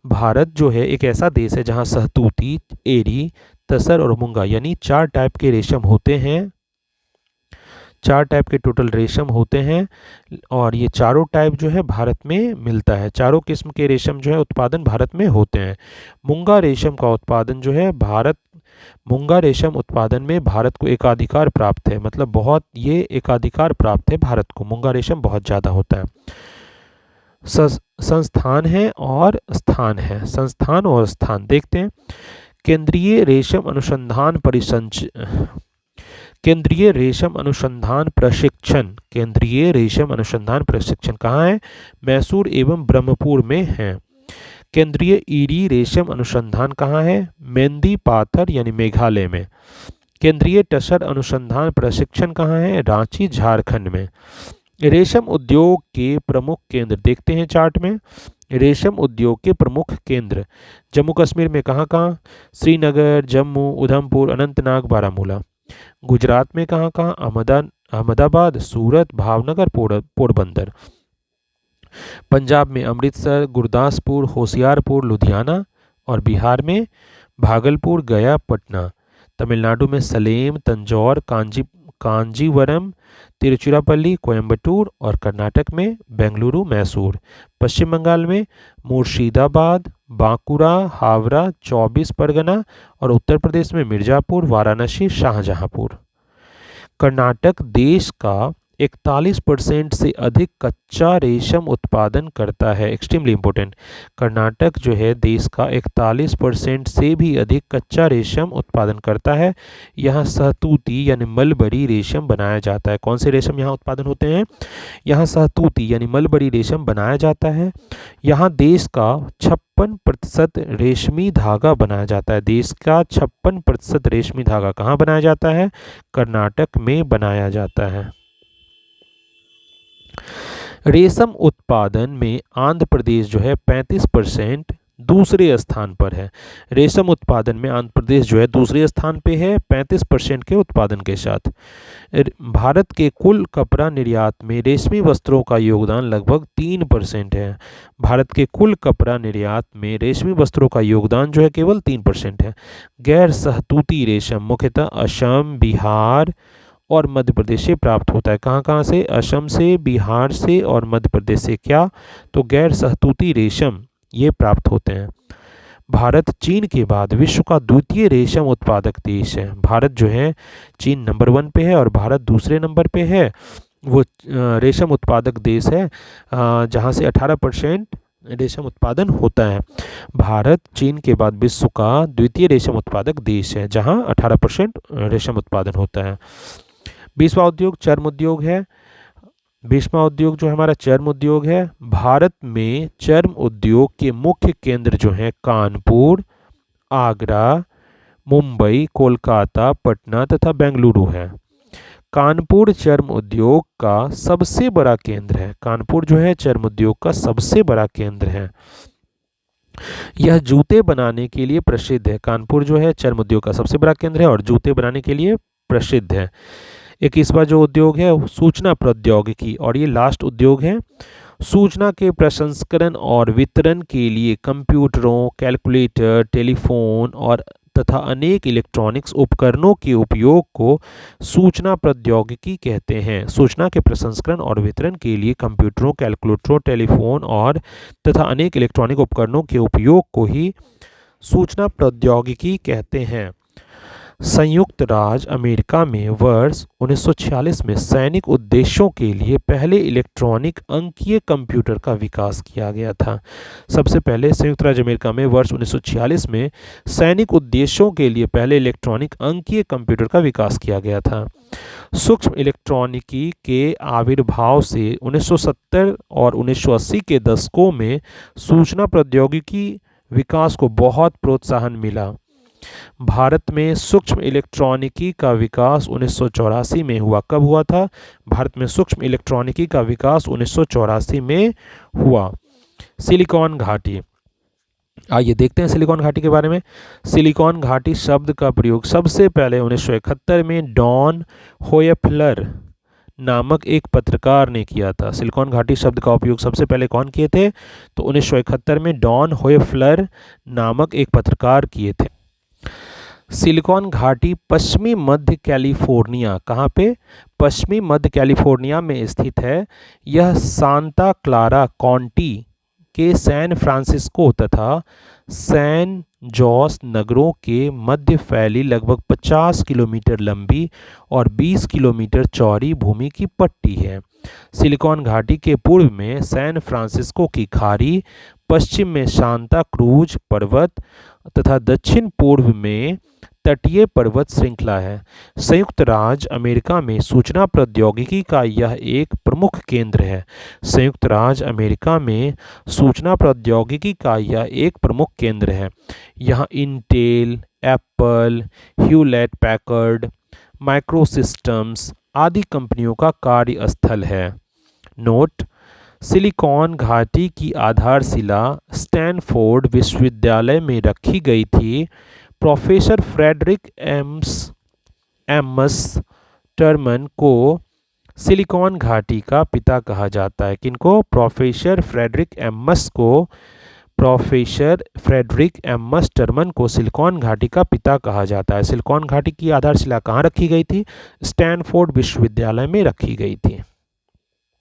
भारत जो है एक ऐसा देश है जहां सहतूती, एरी, तसर और मूंगा यानी 4 टाइप के रेशम होते हैं। 4 टाइप के टोटल रेशम होते हैं और ये चारों टाइप जो है भारत में मिलता है। चारों किस्म के रेशम जो है उत्पादन भारत में होते हैं। मूंगा रेशम का उत्पादन जो है मूंगा रेशम उत्पादन में भारत को एकाधिकार प्राप्त है। मतलब बहुत ये एकाधिकार प्राप्त है भारत को। मूंगा रेशम बहुत ज़्यादा होता है। संस्थान है और स्थान है। संस्थान और स्थान देखते हैं। केंद्रीय रेशम अनुसंधान प्रशिक्षण कहाँ है? मैसूर एवं ब्रह्मपुर में है। केंद्रीय ईरी रेशम अनुसंधान कहाँ है? मेंदी पाथर यानी मेघालय में। केंद्रीय टसर अनुसंधान प्रशिक्षण कहाँ है? रांची, झारखंड में। रेशम उद्योग के प्रमुख केंद्र देखते हैं चार्ट में। रेशम उद्योग के प्रमुख केंद्र जम्मू कश्मीर में कहाँ कहाँ? श्रीनगर, जम्मू, उधमपुर, अनंतनाग, बारामूला। गुजरात में कहाँ कहाँ? अहमदाबाद, सूरत, भावनगर, पोरबंदर। पंजाब में अमृतसर, गुरदासपुर, होशियारपुर, लुधियाना और बिहार में भागलपुर, गया, पटना। तमिलनाडु में सलेम, तंजौर, कांजीवरम, तिरुचिरापल्ली, कोयम्बटूर और कर्नाटक में बेंगलुरु, मैसूर। पश्चिम बंगाल में मुर्शिदाबाद, बांकुड़ा, हावड़ा, 24 परगना और उत्तर प्रदेश में मिर्जापुर, वाराणसी, शाहजहांपुर। कर्नाटक देश का 41% से अधिक कच्चा रेशम उत्पादन करता है। एक्सट्रीमली इम्पोर्टेंट, कर्नाटक जो है देश का 41% से भी अधिक कच्चा रेशम उत्पादन करता है। यहाँ सहतूती यानी मलबरी रेशम बनाया जाता है। कौन से रेशम यहाँ उत्पादन होते हैं? यहाँ सहतूती यानी मलबरी रेशम बनाया जाता है। यहाँ देश का 56% रेशमी धागा बनाया जाता है। देश का 56% रेशमी धागा कहाँ बनाया जाता है? कर्नाटक में बनाया जाता है। रेशम उत्पादन में आंध्र प्रदेश जो है 35% दूसरे स्थान पर है। रेशम उत्पादन में आंध्र प्रदेश जो है दूसरे स्थान पे है 35% के उत्पादन के साथ। भारत के कुल कपड़ा निर्यात में रेशमी वस्त्रों का योगदान लगभग 3% है। भारत के कुल कपड़ा निर्यात में रेशमी वस्त्रों का योगदान जो है केवल 3% है। गैर सहतूती रेशम मुख्यतः असम, बिहार और मध्य प्रदेश से प्राप्त होता है। कहाँ कहाँ से? असम से, बिहार से और मध्य प्रदेश से। क्या? तो गैर सहतूती रेशम ये प्राप्त होते हैं। भारत चीन के बाद विश्व का द्वितीय रेशम उत्पादक देश है। भारत जो है चीन नंबर 1 पे है और भारत दूसरे नंबर पे है। वो रेशम उत्पादक देश है जहाँ से 18% रेशम उत्पादन होता है। भारत चीन के बाद विश्व का द्वितीय रेशम उत्पादक देश है जहाँ 18% रेशम उत्पादन होता है। 20वां उद्योग चर्म उद्योग है। 20वां उद्योग जो हमारा चर्म उद्योग है। भारत में चर्म उद्योग के मुख्य केंद्र जो हैं कानपुर, आगरा, मुंबई, कोलकाता, पटना तथा बेंगलुरु है। कानपुर चर्म उद्योग का सबसे बड़ा केंद्र है। कानपुर जो है चर्म उद्योग का सबसे बड़ा केंद्र है। यह जूते बनाने के लिए प्रसिद्ध है। कानपुर जो है चर्म उद्योग का सबसे बड़ा केंद्र है और जूते बनाने के लिए प्रसिद्ध है। 21वां जो उद्योग है सूचना प्रौद्योगिकी और ये लास्ट उद्योग है। सूचना के प्रसंस्करण और वितरण के लिए कंप्यूटरों, कैलकुलेटर, टेलीफोन और तथा अनेक इलेक्ट्रॉनिक्स उपकरणों के उपयोग को सूचना प्रौद्योगिकी कहते हैं। सूचना के प्रसंस्करण और वितरण के लिए कंप्यूटरों, कैलकुलेटरों, टेलीफोन और तथा अनेक इलेक्ट्रॉनिक उपकरणों के उपयोग को ही सूचना प्रौद्योगिकी कहते हैं। संयुक्त राज्य अमेरिका में वर्ष 1946 में सैनिक उद्देश्यों के लिए पहले इलेक्ट्रॉनिक अंकीय कंप्यूटर का विकास किया गया था। सबसे पहले संयुक्त राज्य अमेरिका में वर्ष 1946 में सैनिक उद्देश्यों के लिए पहले इलेक्ट्रॉनिक अंकीय कंप्यूटर का विकास किया गया था। सूक्ष्म इलेक्ट्रॉनिकी के आविर्भाव से 1970 और 1980 के दशकों में सूचना प्रौद्योगिकी विकास को बहुत प्रोत्साहन मिला। भारत में सूक्ष्म इलेक्ट्रॉनिकी का विकास 1984 में हुआ। कब हुआ था? भारत में सूक्ष्म इलेक्ट्रॉनिकी का विकास 1984 में हुआ। सिलिकॉन घाटी, आइए देखते हैं सिलिकॉन घाटी के बारे में। सिलिकॉन घाटी शब्द का प्रयोग सबसे पहले 1971 में डॉन होयफलर नामक एक पत्रकार ने किया था। सिलिकॉन घाटी शब्द का उपयोग सबसे पहले कौन किए थे? तो 1971 में डॉन होयफलर नामक एक पत्रकार किए थे। सिलिकॉन घाटी पश्चिमी मध्य कैलिफोर्निया, कहाँ पे? पश्चिमी मध्य कैलिफोर्निया में स्थित है। यह सांता क्लारा काउंटी के सैन फ्रांसिस्को तथा सैन जोस नगरों के मध्य फैली लगभग 50 किलोमीटर लंबी और 20 किलोमीटर चौड़ी भूमि की पट्टी है। सिलिकॉन घाटी के पूर्व में सैन फ्रांसिस्को की खाड़ी, पश्चिम में सांता क्रूज पर्वत तथा दक्षिण पूर्व में तटीय पर्वत श्रृंखला है। संयुक्त राज्य अमेरिका में सूचना प्रौद्योगिकी का यह एक प्रमुख केंद्र है। संयुक्त राज्य अमेरिका में सूचना प्रौद्योगिकी का यह एक प्रमुख केंद्र है। यहाँ Intel, Apple, Hewlett Packard, Microsystems आदि कंपनियों का कार्यस्थल है। नोट: सिलिकॉन घाटी की आधारशिला स्टैनफोर्ड विश्वविद्यालय में रखी गई थी। प्रोफेसर फ्रेडरिक एम्स टर्मन को सिलिकॉन घाटी का पिता कहा जाता है? किनको? प्रोफेसर फ्रेडरिक एमस को, प्रोफेसर फ्रेडरिक एमस टर्मन को सिलिकॉन घाटी का पिता कहा जाता है। सिलिकॉन घाटी की आधारशिला कहाँ रखी गई थी? स्टैनफोर्ड विश्वविद्यालय में रखी गई थी।